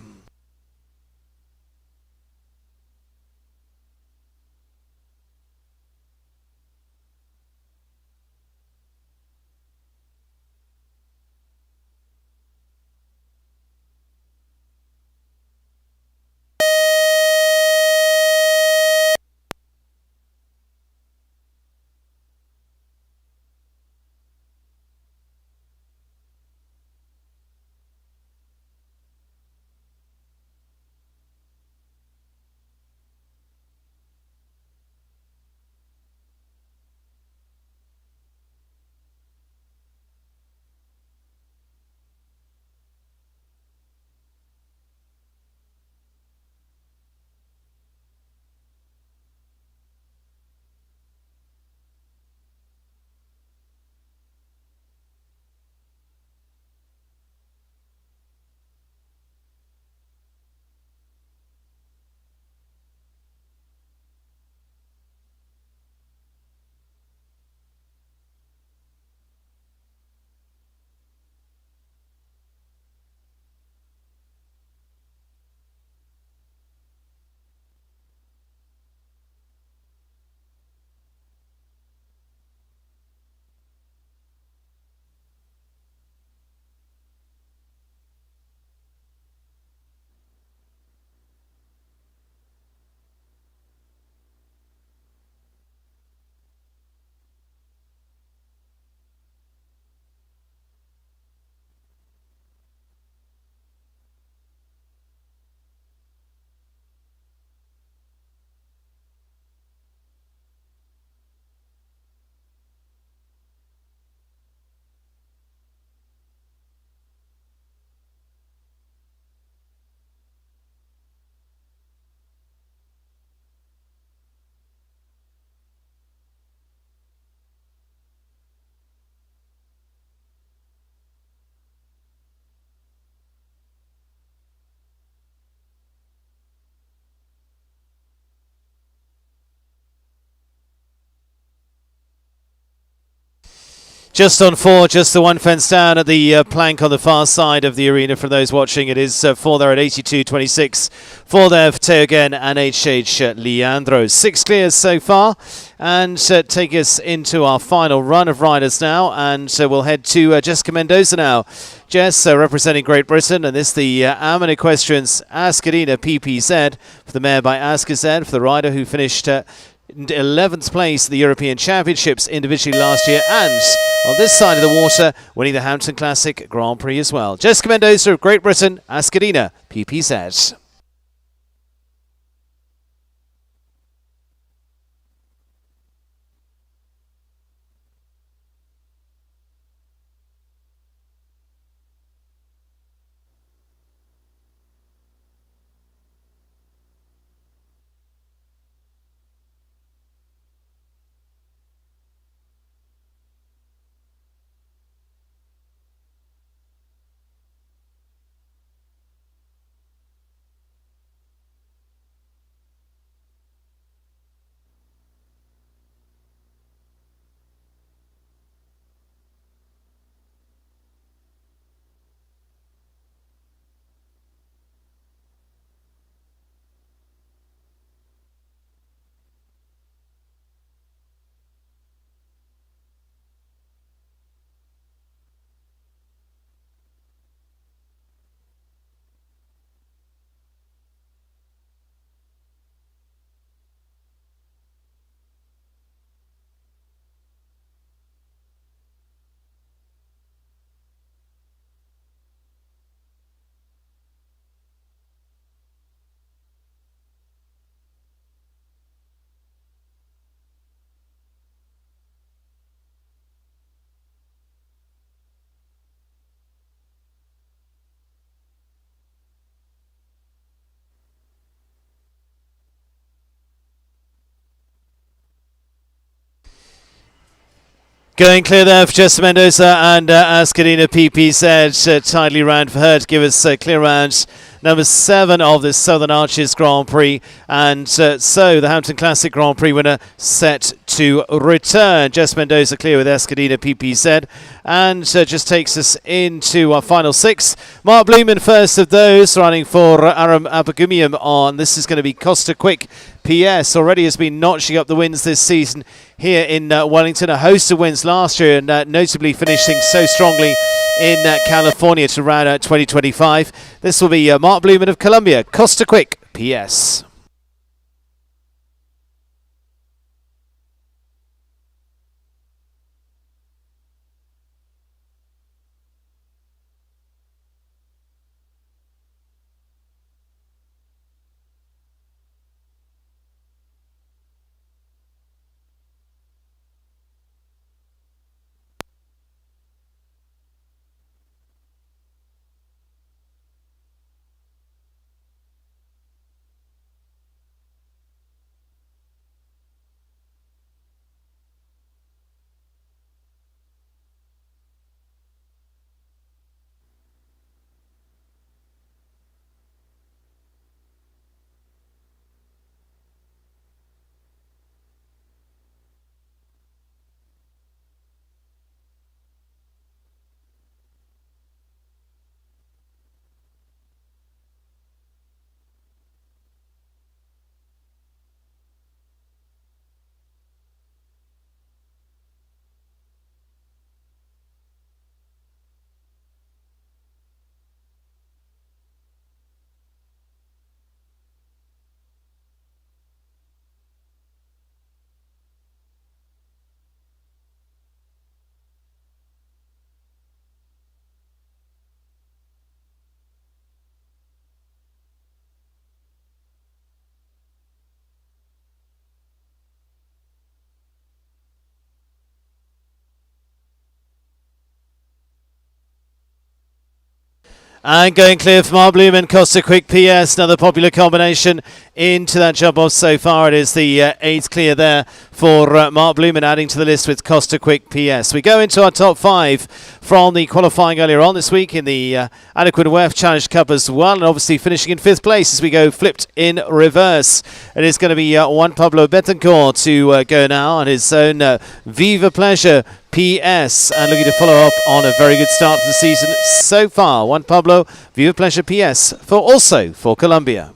Just on 4, just the one fence down at the plank on the far side of the arena. For those watching, it is 4 there at 82.26. 4 there for Teogen and HH Leandro. 6 clears so far, and take us into our final run of riders now, and we'll head to Jessica Mendoza now. Jess representing Great Britain, and this the Ammon Equestrians Ascadina PPZ for the mare by Askazed, for the rider who finished 11th place at the European Championships individually last year, and on this side of the water winning the Hampton Classic Grand Prix as well. Jessica Mendoza of Great Britain, Ascadina PPZ. Going clear there for Jessica Mendoza and Ascadina PPZ. Tidily round for her to give us clear round number 7 of the Southern Arches Grand Prix. And so the Hampton Classic Grand Prix winner set to return. Jess Mendoza clear with Ascadina PPZ. And just takes us into our final 6. Mark Blumen first of those, running for Aram Abagumium on. This is going to be Costa Quick PS. Already has been notching up the wins this season here in Wellington. A host of wins last year, and notably finishing so strongly in California to round out 2025. This will be Mark Blumen of Columbia. Costa Quick PS. And going clear for Mark Blumen, Costa Quick PS, another popular combination into that jump off so far. It is the 8th clear there for Mark Blumen, adding to the list with Costa Quick PS. We go into our top 5 from the qualifying earlier on this week in the Adequate WEF Challenge Cup as well, and obviously finishing in 5th place as we go flipped in reverse. It is going to be Juan Pablo Betancourt to go now on his own Viva Pleasure PS, and looking to follow up on a very good start to the season so far. Juan Pablo, Viva Pleasure PS, also for Colombia.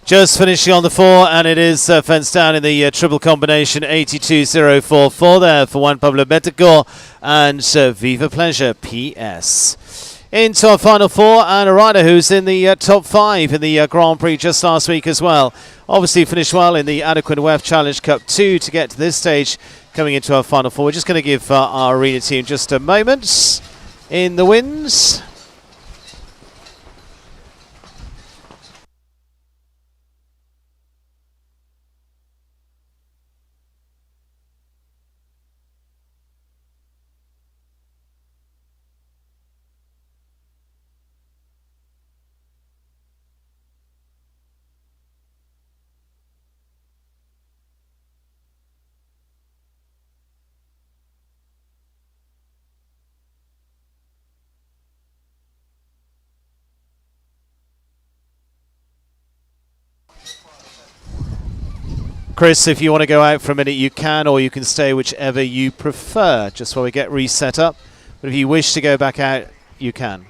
Just finishing on the 4, and it is fenced down in the triple combination 82-0-4-4 there for Juan Pablo Betacor and Viva Pleasure PS. Into our final 4, and a rider who's in the top 5 in the Grand Prix just last week as well. Obviously finished well in the Adequate WEF Challenge Cup 2 to get to this stage coming into our final 4. We're just going to give our arena team just a moment in the wins. Chris, if you want to go out for a minute, you can, or you can stay, whichever you prefer, just while we get reset up. But if you wish to go back out, you can.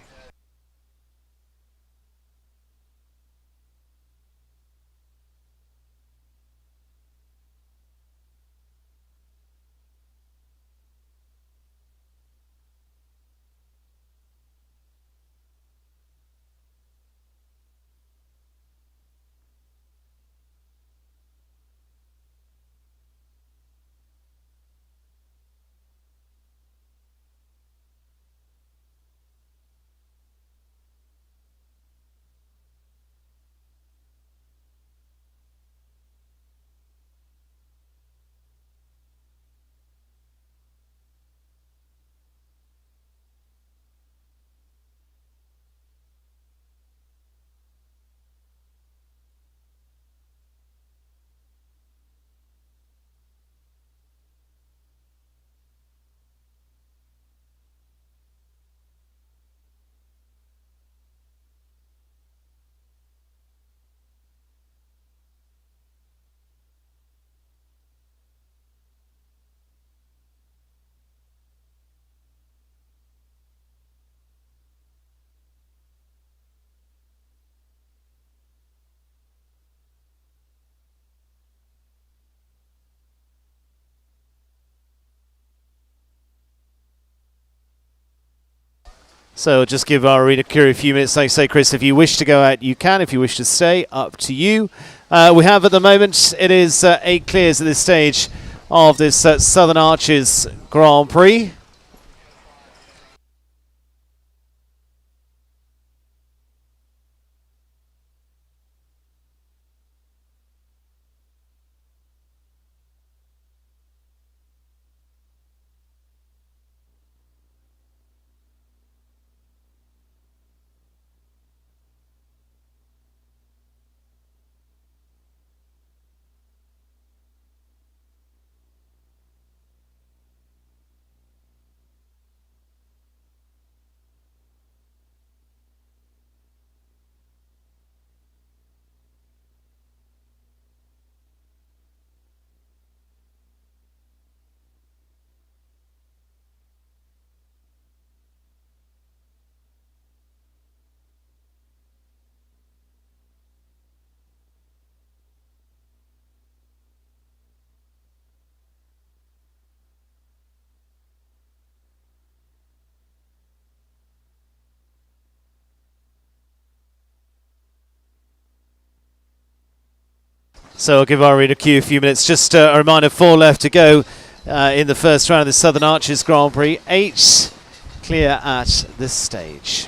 So just give our arena crew a few minutes. Like I say, Chris, if you wish to go out, you can. If you wish to stay, up to you. We have at the moment, it is 8 clears at this stage of this Southern Arches Grand Prix. So I'll give our arena queue a few minutes. Just a reminder, 4 left to go in the first round of the Southern Arches Grand Prix. 8 clear at this stage.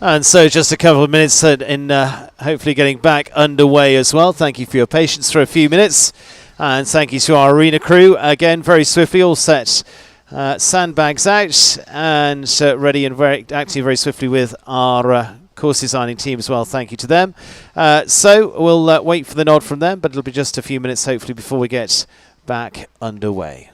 And so just a couple of minutes in hopefully getting back underway as well. Thank you for your patience for a few minutes. And thank you to our arena crew. Again, very swiftly, all set. Sandbags out and ready and very active very swiftly with our course designing team as well. Thank you to them. So we'll wait for the nod from them, but it'll be just a few minutes hopefully before we get back underway.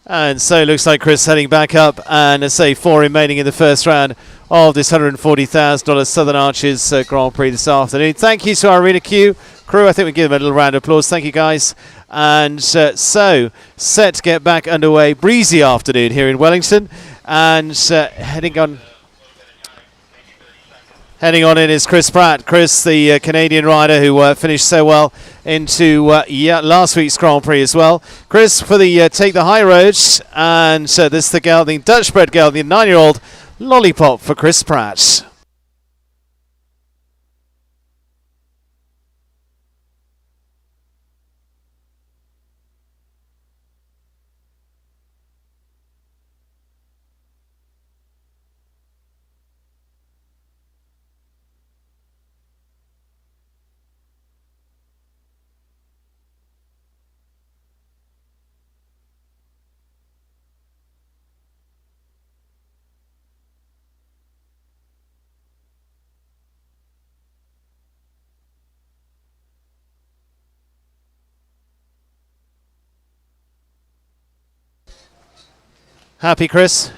And so it looks like Chris heading back up, and I say 4 remaining in the first round of this $140,000 Southern Arches Grand Prix this afternoon. Thank you to our arena crew. I think we give them a little round of applause. Thank you, guys. And so set to get back underway. Breezy afternoon here in Wellington, and Heading on in is Chris Pratt. Chris, the Canadian rider who finished so well into last week's Grand Prix as well. Chris, for the Take the High Road, and this the girl, the Dutch-bred girl, the 9-year-old Lollipop for Chris Pratt. Happy, Chris?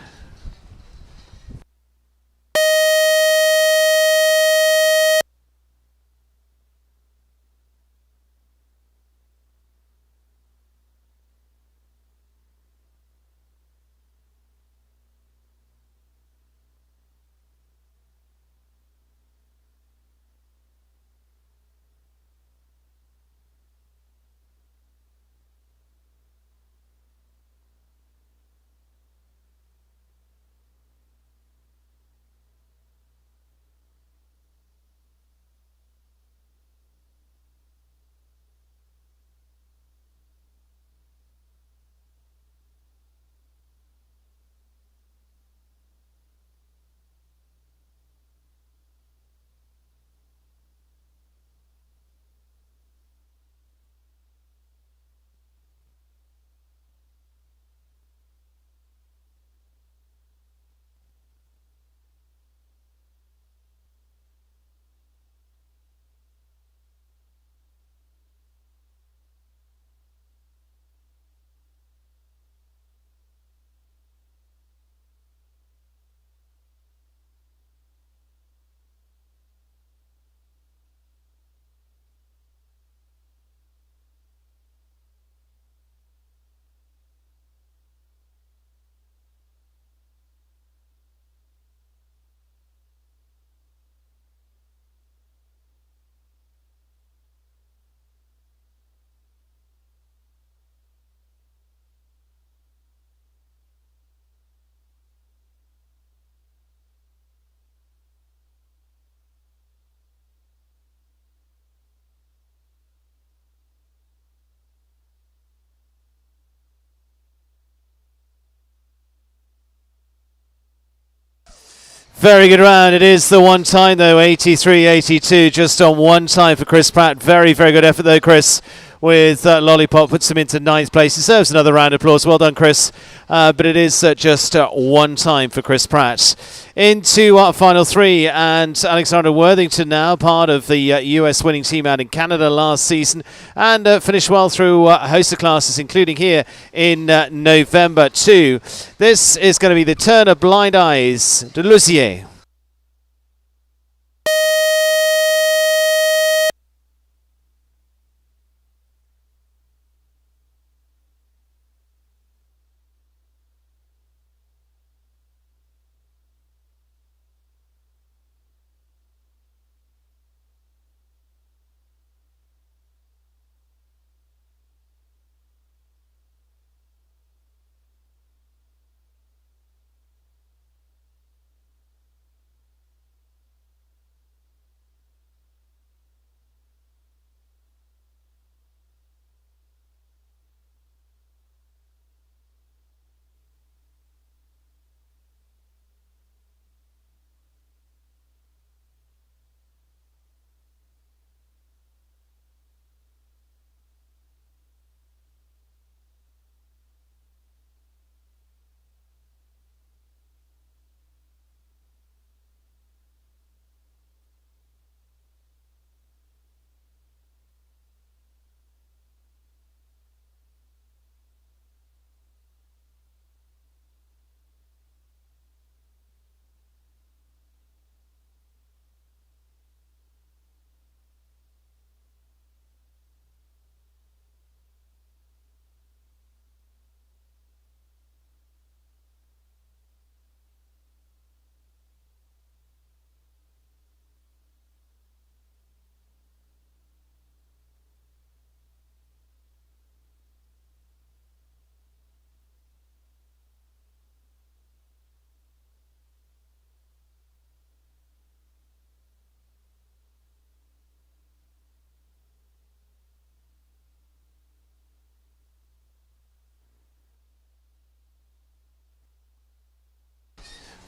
Very good round. It is the one time, though, 83-82, just on one time for Chris Pratt. Very, very good effort, though, Chris, with Lollipop. Puts him into 9th place. Deserves another round of applause. Well done, Chris. But it is just one time for Chris Pratt. Into our final three, and Alexander Worthington now, part of the US winning team out in Canada last season, and finished well through a host of classes, including here in November too. This is going to be the turn of Blind Eyes de Lucier.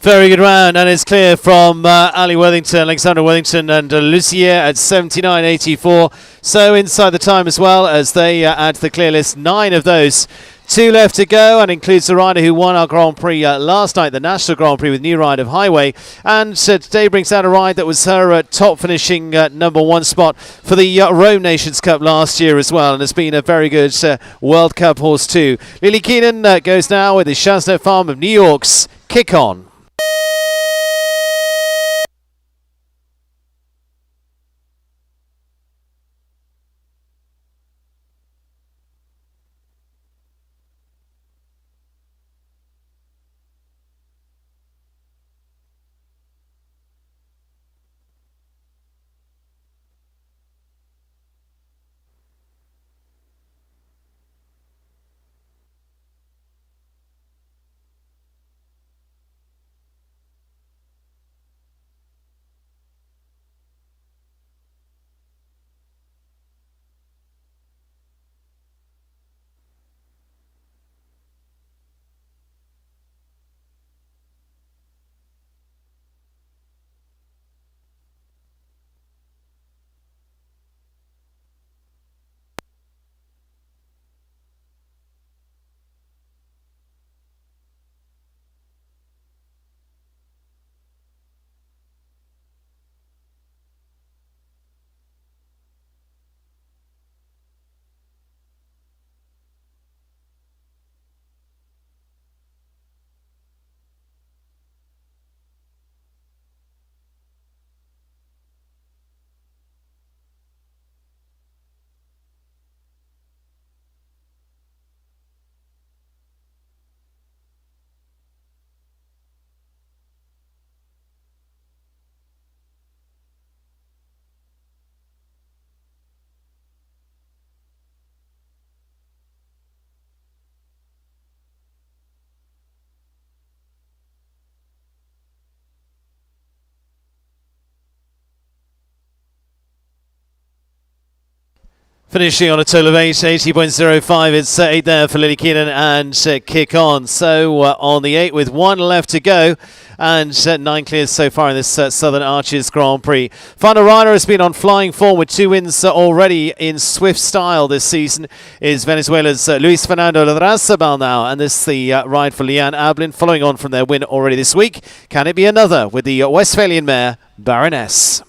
Very good round, and it's clear from Ali Worthington, Alexander Worthington and Lucier at 79.84. So inside the time as well, as they add to the clear list, 9 of those 2 left to go, and includes the rider who won our Grand Prix last night, the National Grand Prix, with New Ride of Highway. And today brings out a ride that was her top finishing number 1 spot for the Rome Nations Cup last year as well, and has been a very good World Cup horse too. Lily Keenan goes now with the Chasnet Farm of New York's Kick On. Finishing on a total of 80.05, it's 8 there for Lily Keenan and Kick On. So on the 8 with 1 left to go, and 9 clears so far in this Southern Arches Grand Prix. Final rider has been on flying form with 2 wins already in swift style this season, is Venezuela's Luis Fernando Larrazabal now, and this the ride for Leanne Ablin, following on from their win already this week. Can it be another with the Westphalian mare, Baroness?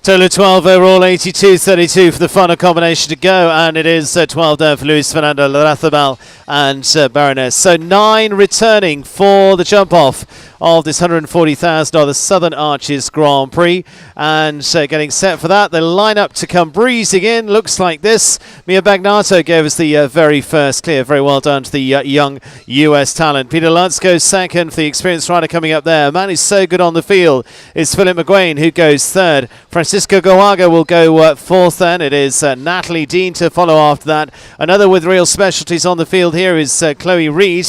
Total of 12 overall, 82-32 for the final combination to go, and it is 12 down for Luis Fernando Larrazabal and Baroness. So 9 returning for the jump-off of this $140,000 Southern Arches Grand Prix, and getting set for that, the lineup to come breezing in looks like this. Mia Bagnato gave us the very first clear. Very well done to the young US talent. Peter Lutz goes second for the experienced rider coming up there. Man who's so good on the field is Philip McGuane, who goes third. Francisco Goaga will go fourth then. It is Natalie Dean to follow after that. Another with real specialties on the field here is Chloe Reed.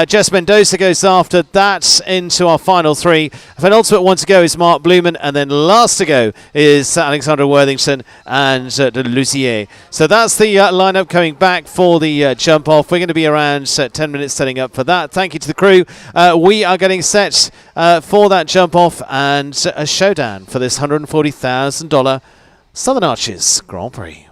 Jess Mendoza goes after that into our final 3. Penultimate one to go is Mark Blumen, and then last to go is Alexandra Worthington and Lucier. So that's the lineup coming back for the jump off. We're going to be around 10 minutes setting up for that. Thank you to the crew. We are getting set for that jump off and a showdown for this $140,000 Southern Arches Grand Prix.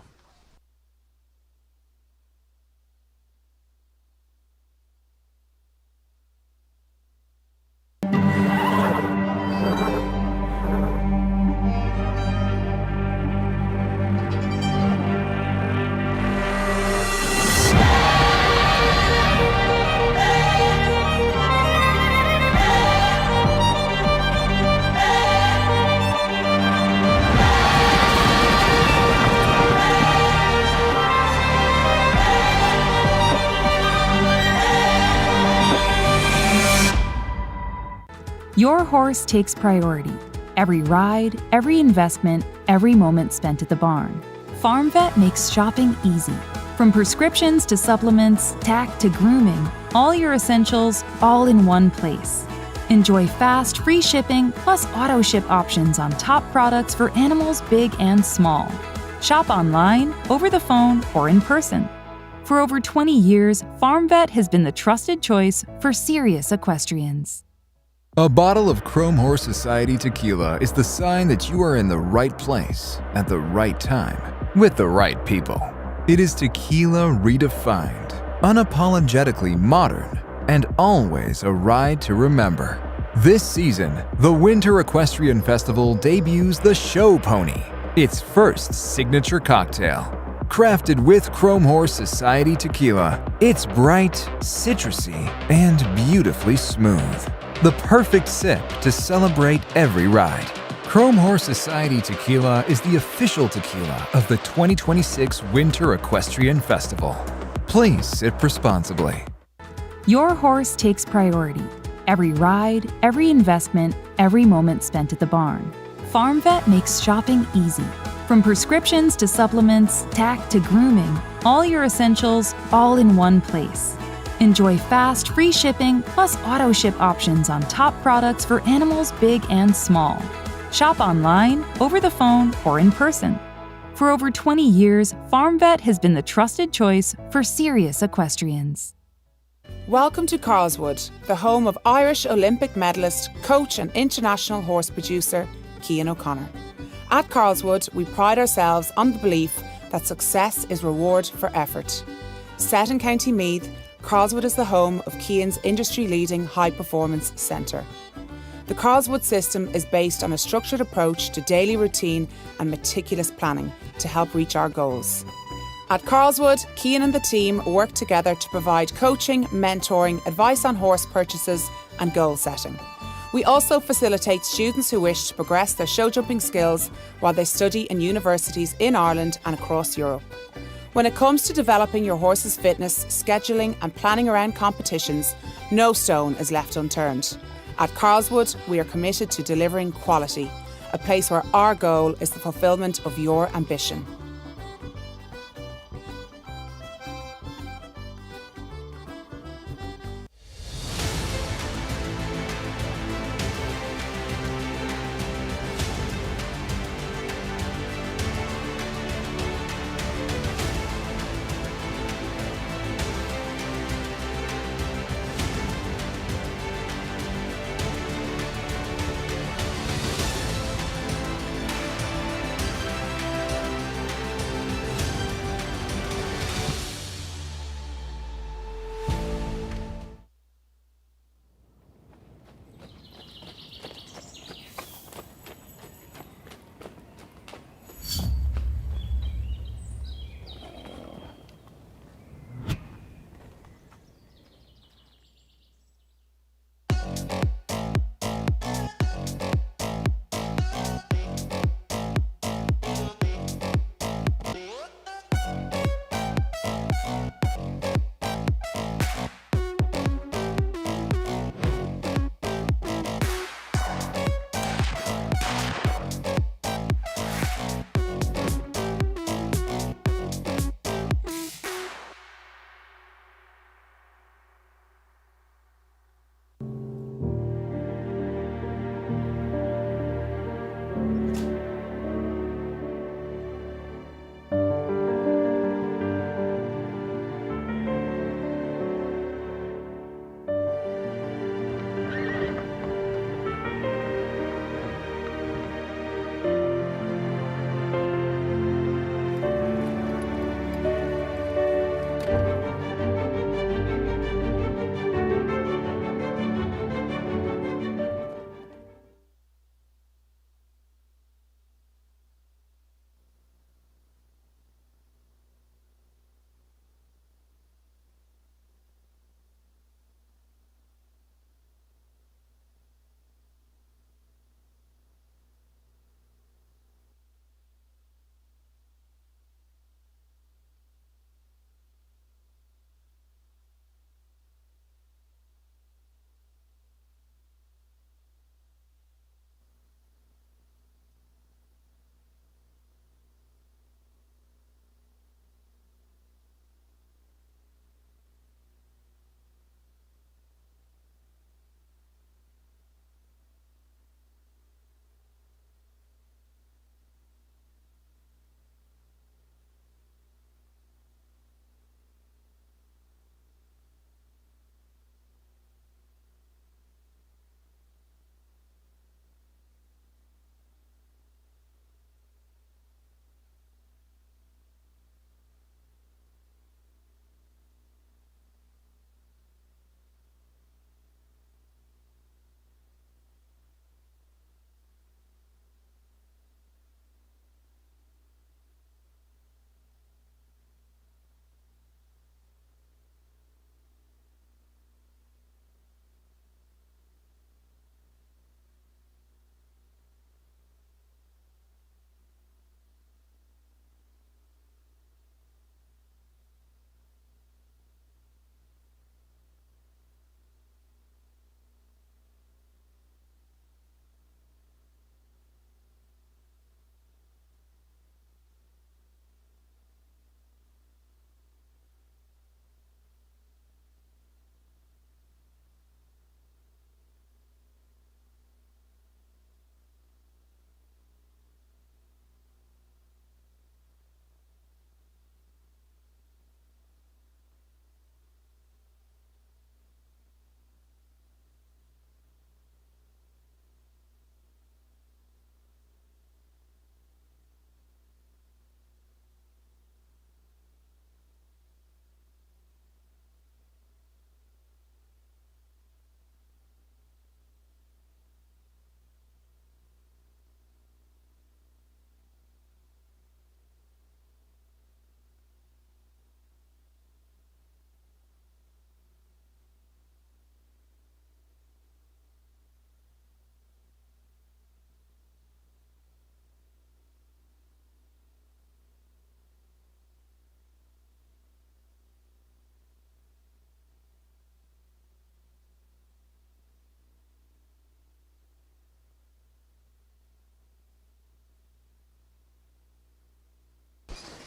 Your horse takes priority. Every ride, every investment, every moment spent at the barn. FarmVet makes shopping easy. From prescriptions to supplements, tack to grooming, all your essentials all in one place. Enjoy fast, free shipping plus auto ship options on top products for animals big and small. Shop online, over the phone, or in person. For over 20 years, FarmVet has been the trusted choice for serious equestrians. A bottle of Chrome Horse Society tequila is the sign that you are in the right place at the right time with the right people. It is tequila redefined, unapologetically modern, and always a ride to remember. This season, the Winter Equestrian Festival debuts the Show Pony, its first signature cocktail. Crafted with Chrome Horse Society tequila, it's bright, citrusy, and beautifully smooth. The perfect sip to celebrate every ride. Chrome Horse Society Tequila is the official tequila of the 2026 Winter Equestrian Festival. Please sip responsibly. Your horse takes priority. Every ride, every investment, every moment spent at the barn. FarmVet makes shopping easy. From prescriptions to supplements, tack to grooming, all your essentials all in one place. Enjoy fast, free shipping plus auto ship options on top products for animals big and small. Shop online, over the phone, or in person. For over 20 years, FarmVet has been the trusted choice for serious equestrians. Welcome to Carlswood, the home of Irish Olympic medalist, coach and international horse producer, Cian O'Connor. At Carlswood, we pride ourselves on the belief that success is reward for effort. Set in County Meath, Carlswood is the home of Cian's industry-leading high-performance centre. The Carlswood system is based on a structured approach to daily routine and meticulous planning to help reach our goals. At Carlswood, Cian and the team work together to provide coaching, mentoring, advice on horse purchases and goal setting. We also facilitate students who wish to progress their show jumping skills while they study in universities in Ireland and across Europe. When it comes to developing your horse's fitness, scheduling and planning around competitions, no stone is left unturned. At Carlswood, we are committed to delivering quality, a place where our goal is the fulfilment of your ambition.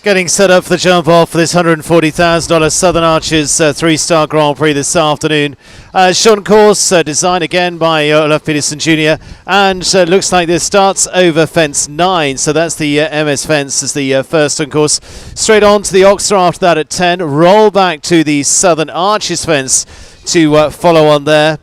Getting set up for the jump off for this $140,000 Southern Arches 3-star Grand Prix this afternoon. Short course, designed again by Olaf Peterson Jr. And looks like this starts over fence 9. So that's the MS fence as the first on course. Straight on to the Oxer after that at 10. Roll back to the Southern Arches fence to follow on there.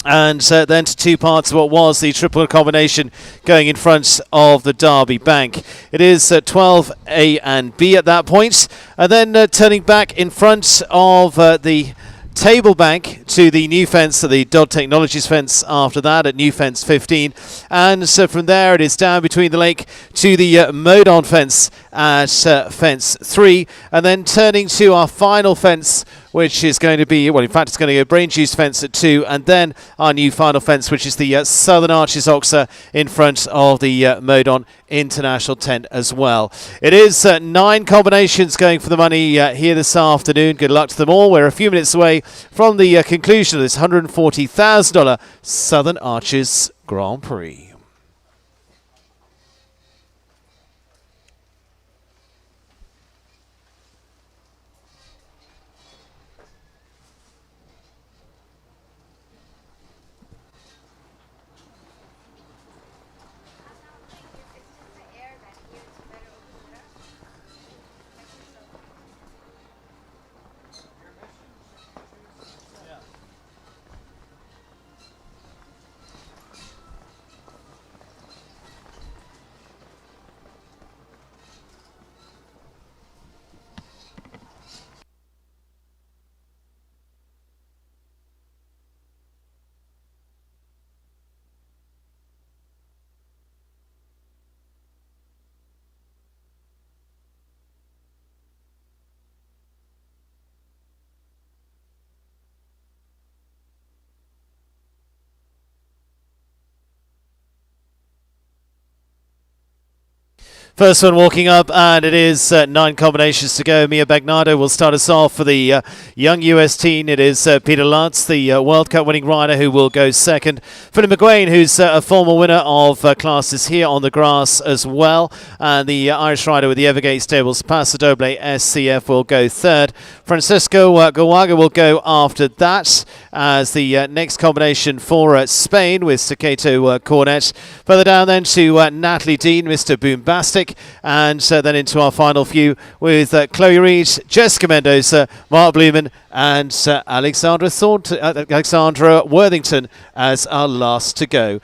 And then to two parts of what was the triple combination going in front of the Derby Bank. It is 12A and B at that point. And then turning back in front of the Table Bank to the new fence, the Dodd Technologies fence after that at new fence 15. And so from there it is down between the lake to the Modon fence at fence 3. And then turning to our final fence, which is going to be, well, in fact, it's going to go Brain Juice fence at 2, and then our new final fence, which is the Southern Arches Oxer in front of the Modon International tent as well. It is 9 combinations going for the money here this afternoon. Good luck to them all. We're a few minutes away from the conclusion of this $140,000 Southern Arches Grand Prix. First one walking up, and it is 9 combinations to go. Mia Bagnado will start us off for the young US teen. It is Peter Lutz, the World Cup winning rider, who will go second. Philip McGuane, who's a former winner of classes here on the grass as well. And the Irish rider with the Evergate Stables, Paso Doble SCF, will go third. Francisco Gawaga will go after that as the next combination for Spain with Staccato Cornet. Further down then to Natalie Dean, Mr. Boombastic. And then into our final few with Chloe Reed, Jessica Mendoza, Mark Blumen, and Alexandra Worthington as our last to go.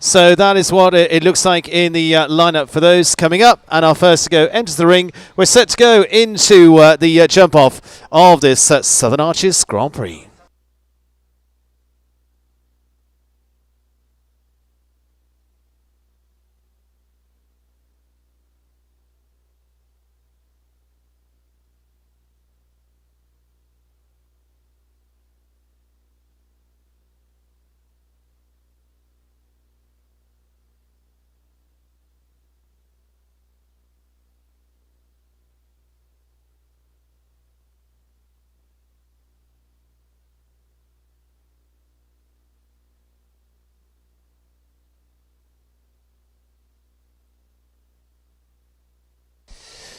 So that is what it looks like in the lineup for those coming up. And our first to go enters the ring. We're set to go into the jump off of this Southern Arches Grand Prix.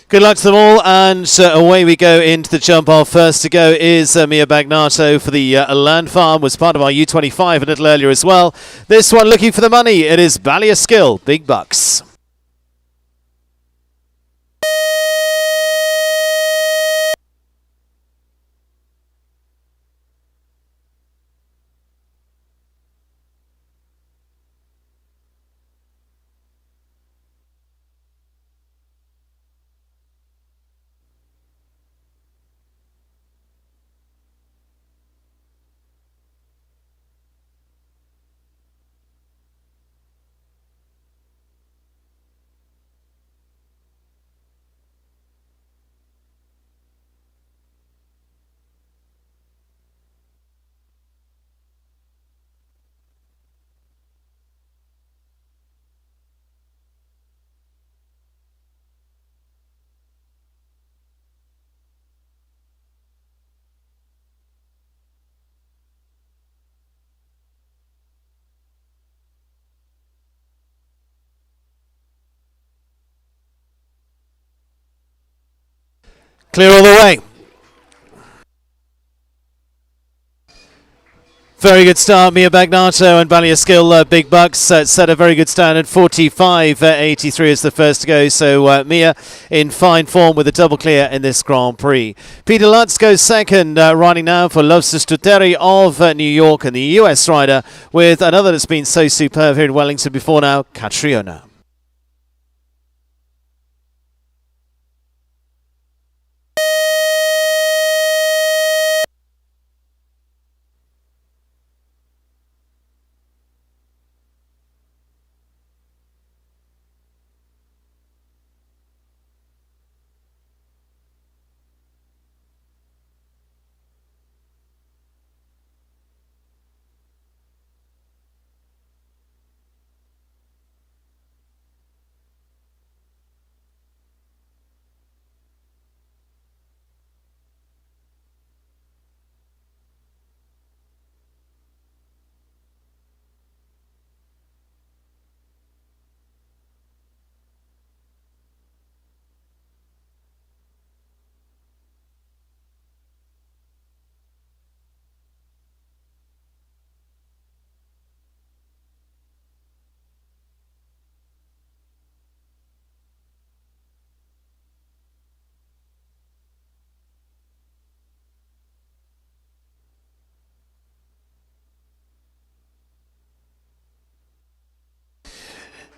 Good luck to them all, and away we go into the jump off. First to go is Mia Bagnato for the Land Farm, was part of our U25 a little earlier as well. This one looking for the money, it is Ballier Skill, Big Bucks. Clear all the way. Very good start. Mia Bagnato and Balliaskill Big Bucks set a very good standard. 45.83 is the first to go. So Mia in fine form with a double clear in this Grand Prix. Peter Lutz goes second, riding now for Lovsa Stuteri of New York, and the US rider with another that's been so superb here in Wellington before now, Catriona.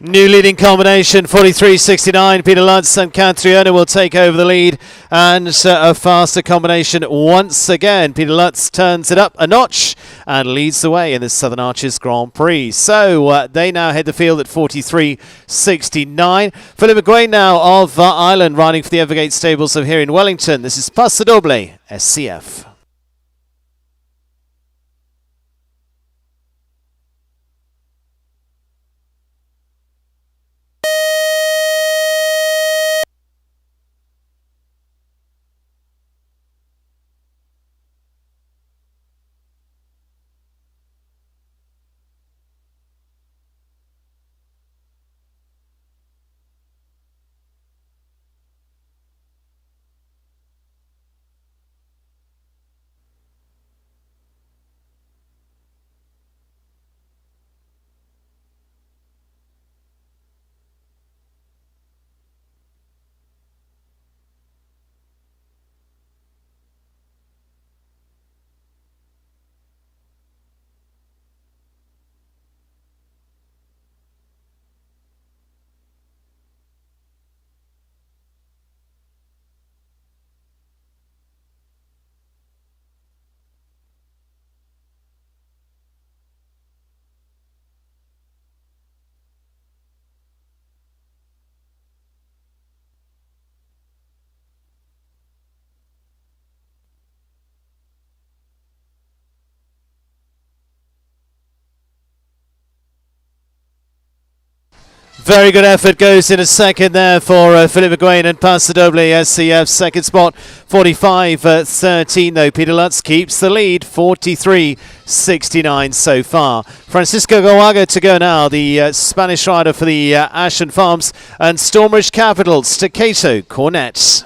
New leading combination, 43.69. Peter Lutz and Catriona will take over the lead, and a faster combination once again. Peter Lutz turns it up a notch and leads the way in the Southern Arches Grand Prix. So they now head the field at 43.69. Philip McGuane now of Ireland, riding for the Evergate Stables of here in Wellington. This is Paso Doble, SCF. Very good effort goes in a second there for Philip McGuane and Paso Doble SCF. Second spot, 45.13 though. Peter Lutz keeps the lead, 43.69 so far. Francisco Goaga to go now, the Spanish rider for the Ashen Farms and Stormridge Capital, Staccato Cornets.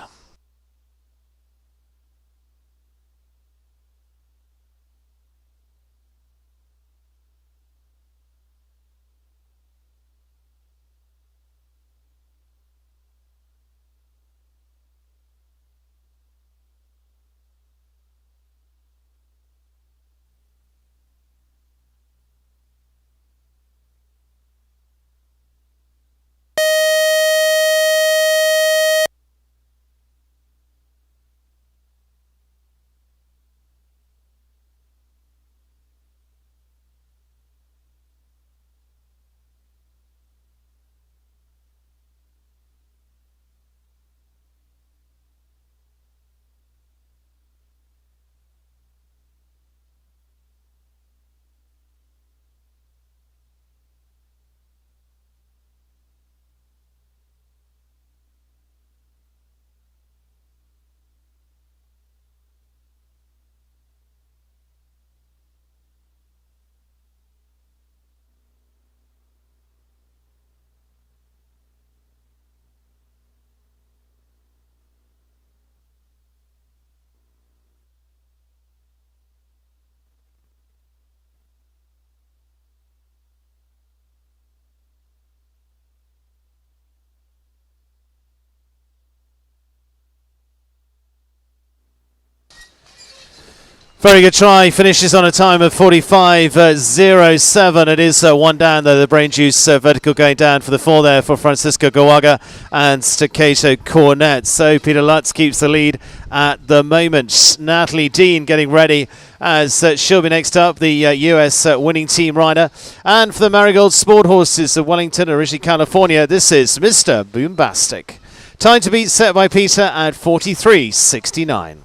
Very good try. Finishes on a time of 45.07. It is one down though. The Brain Juice vertical going down for the 4 there for Francisco Gawaga and Staccato Cornet. So Peter Lutz keeps the lead at the moment. Natalie Dean getting ready as she'll be next up, the US winning team rider. And for the Marigold Sport Horses of Wellington, originally California, this is Mr. Boombastic. Time to beat set by Peter at 43.69.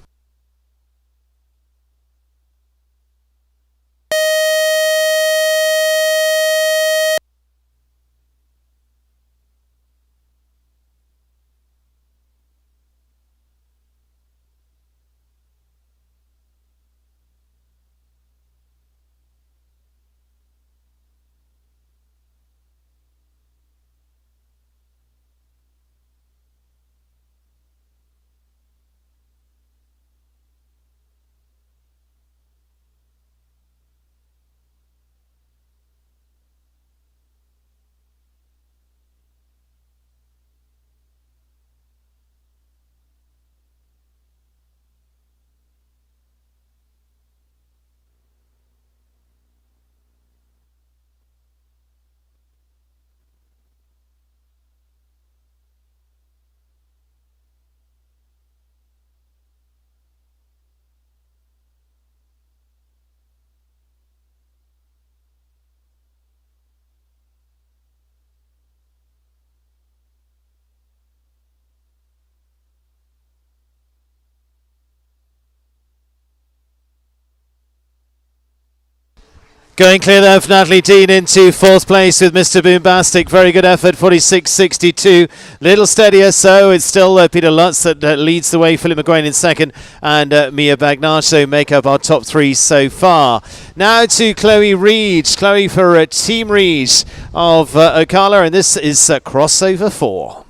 Going clear there for Natalie Dean into 4th place with Mr. Boombastic. Very good effort, 46.62. Little steadier, so it's still Peter Lutz that leads the way. Philip McGuane in 2nd and Mia Bagnato make up our top 3 so far. Now to Chloe Reed. Chloe for Team Reed of Ocala, and this is crossover 4.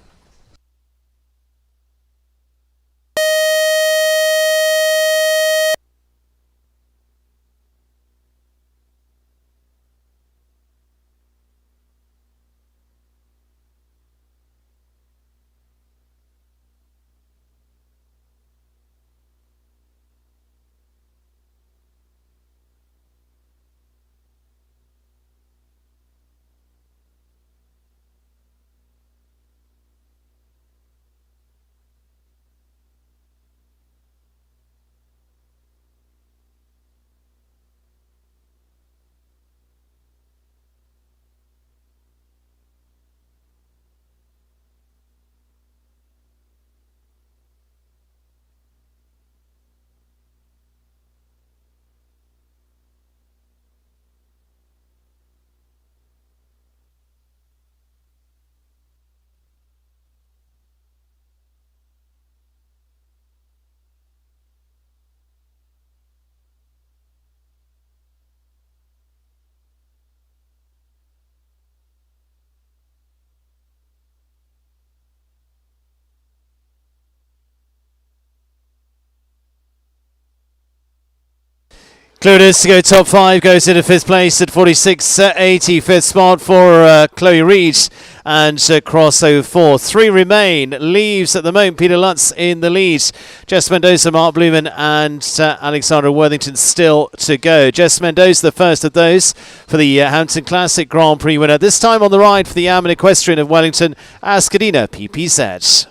Clueless to go top 5, goes into 5th place at 46.80. 5th spot for Chloe Reed and crossover 4. 3 remain. Leaves at the moment Peter Lutz in the lead. Jess Mendoza, Mark Blumen and Alexandra Worthington still to go. Jess Mendoza, the first of those for the Hampton Classic Grand Prix winner. This time on the ride for the Ammon Equestrian of Wellington, Ascadina PPZ.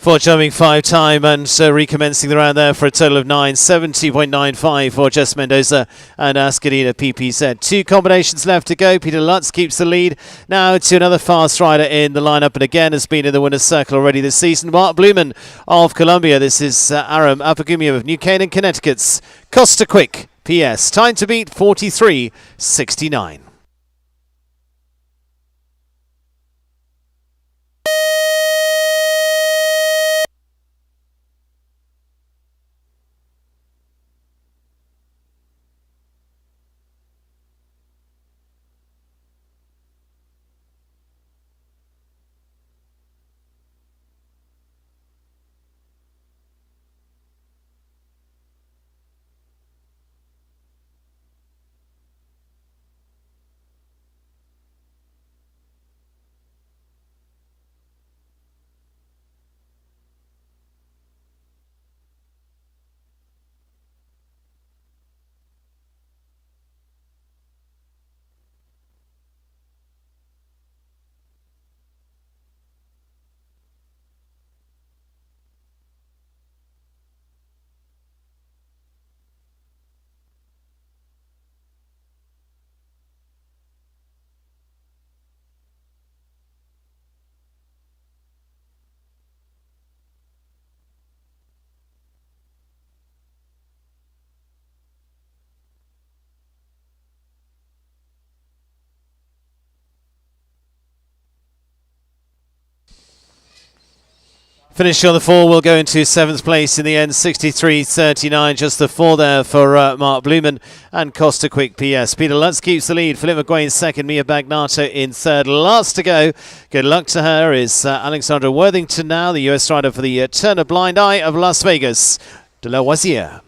For jumping 5-time and recommencing the round there for a total of 970.95 for Jess Mendoza and Ascadina PPZ. 2 combinations left to go. Peter Lutz keeps the lead now to another fast rider in the lineup, and again has been in the winner's circle already this season. Mark Blumen of Columbia. This is Aram Apagumia of New Canaan, Connecticut's Costa Quick PS. Time to beat 43.69. Finishing on the 4, we'll go into 7th place in the end, 63.39. Just the 4 there for Mark Blumen and Costa Quick PS. Peter Lutz keeps the lead. Philip McGuane second. Mia Bagnato in third. Last to go. Good luck to her is Alexandra Worthington now, the US rider for the Turner Blind Eye of Las Vegas. De la Loisier.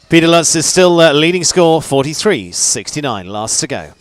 Peter Lutz is still leading score, 43.69. Last to go.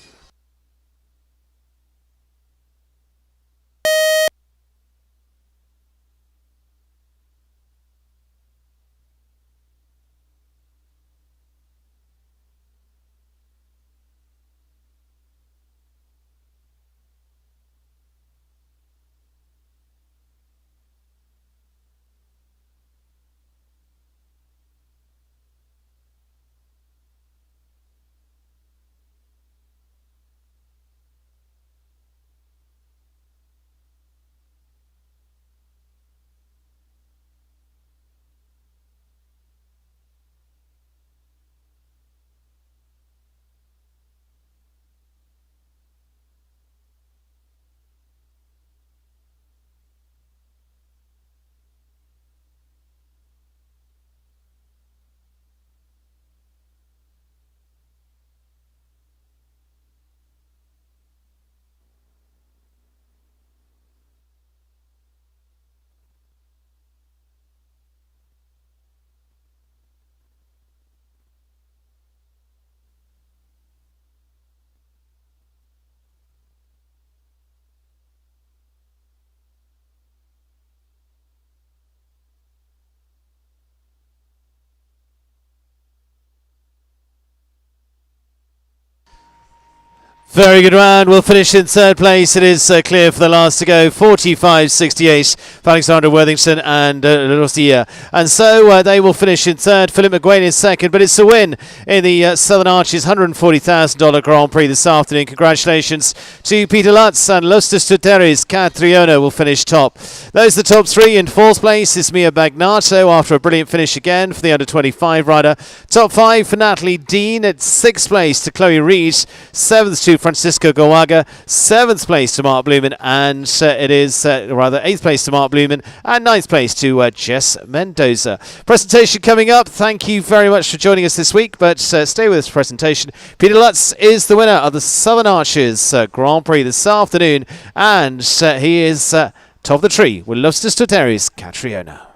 Very good round. We'll finish in third place. It is clear for the last to go. 45.68 for Alexandra Worthington and Lucia. And so they will finish in third. Philip McGuane is second, but it's a win in the Southern Arches $140,000 Grand Prix this afternoon. Congratulations to Peter Lutz and Lostas Tuteris. Catriona will finish top. Those are the top 3. In fourth place is Mia Bagnato after a brilliant finish again for the under-25 rider. Top 5 for Natalie Dean. At 6th place to Chloe Reed. 7th to Francisco Goaga, 7th place to Mark Blumen, and it is 8th place to Mark Blumen, and 9th place to Jess Mendoza. Presentation coming up. Thank you very much for joining us this week, but stay with this presentation. Peter Lutz is the winner of the Southern Arches Grand Prix this afternoon, and he is top of the tree with Lostas Tuteris Catriona.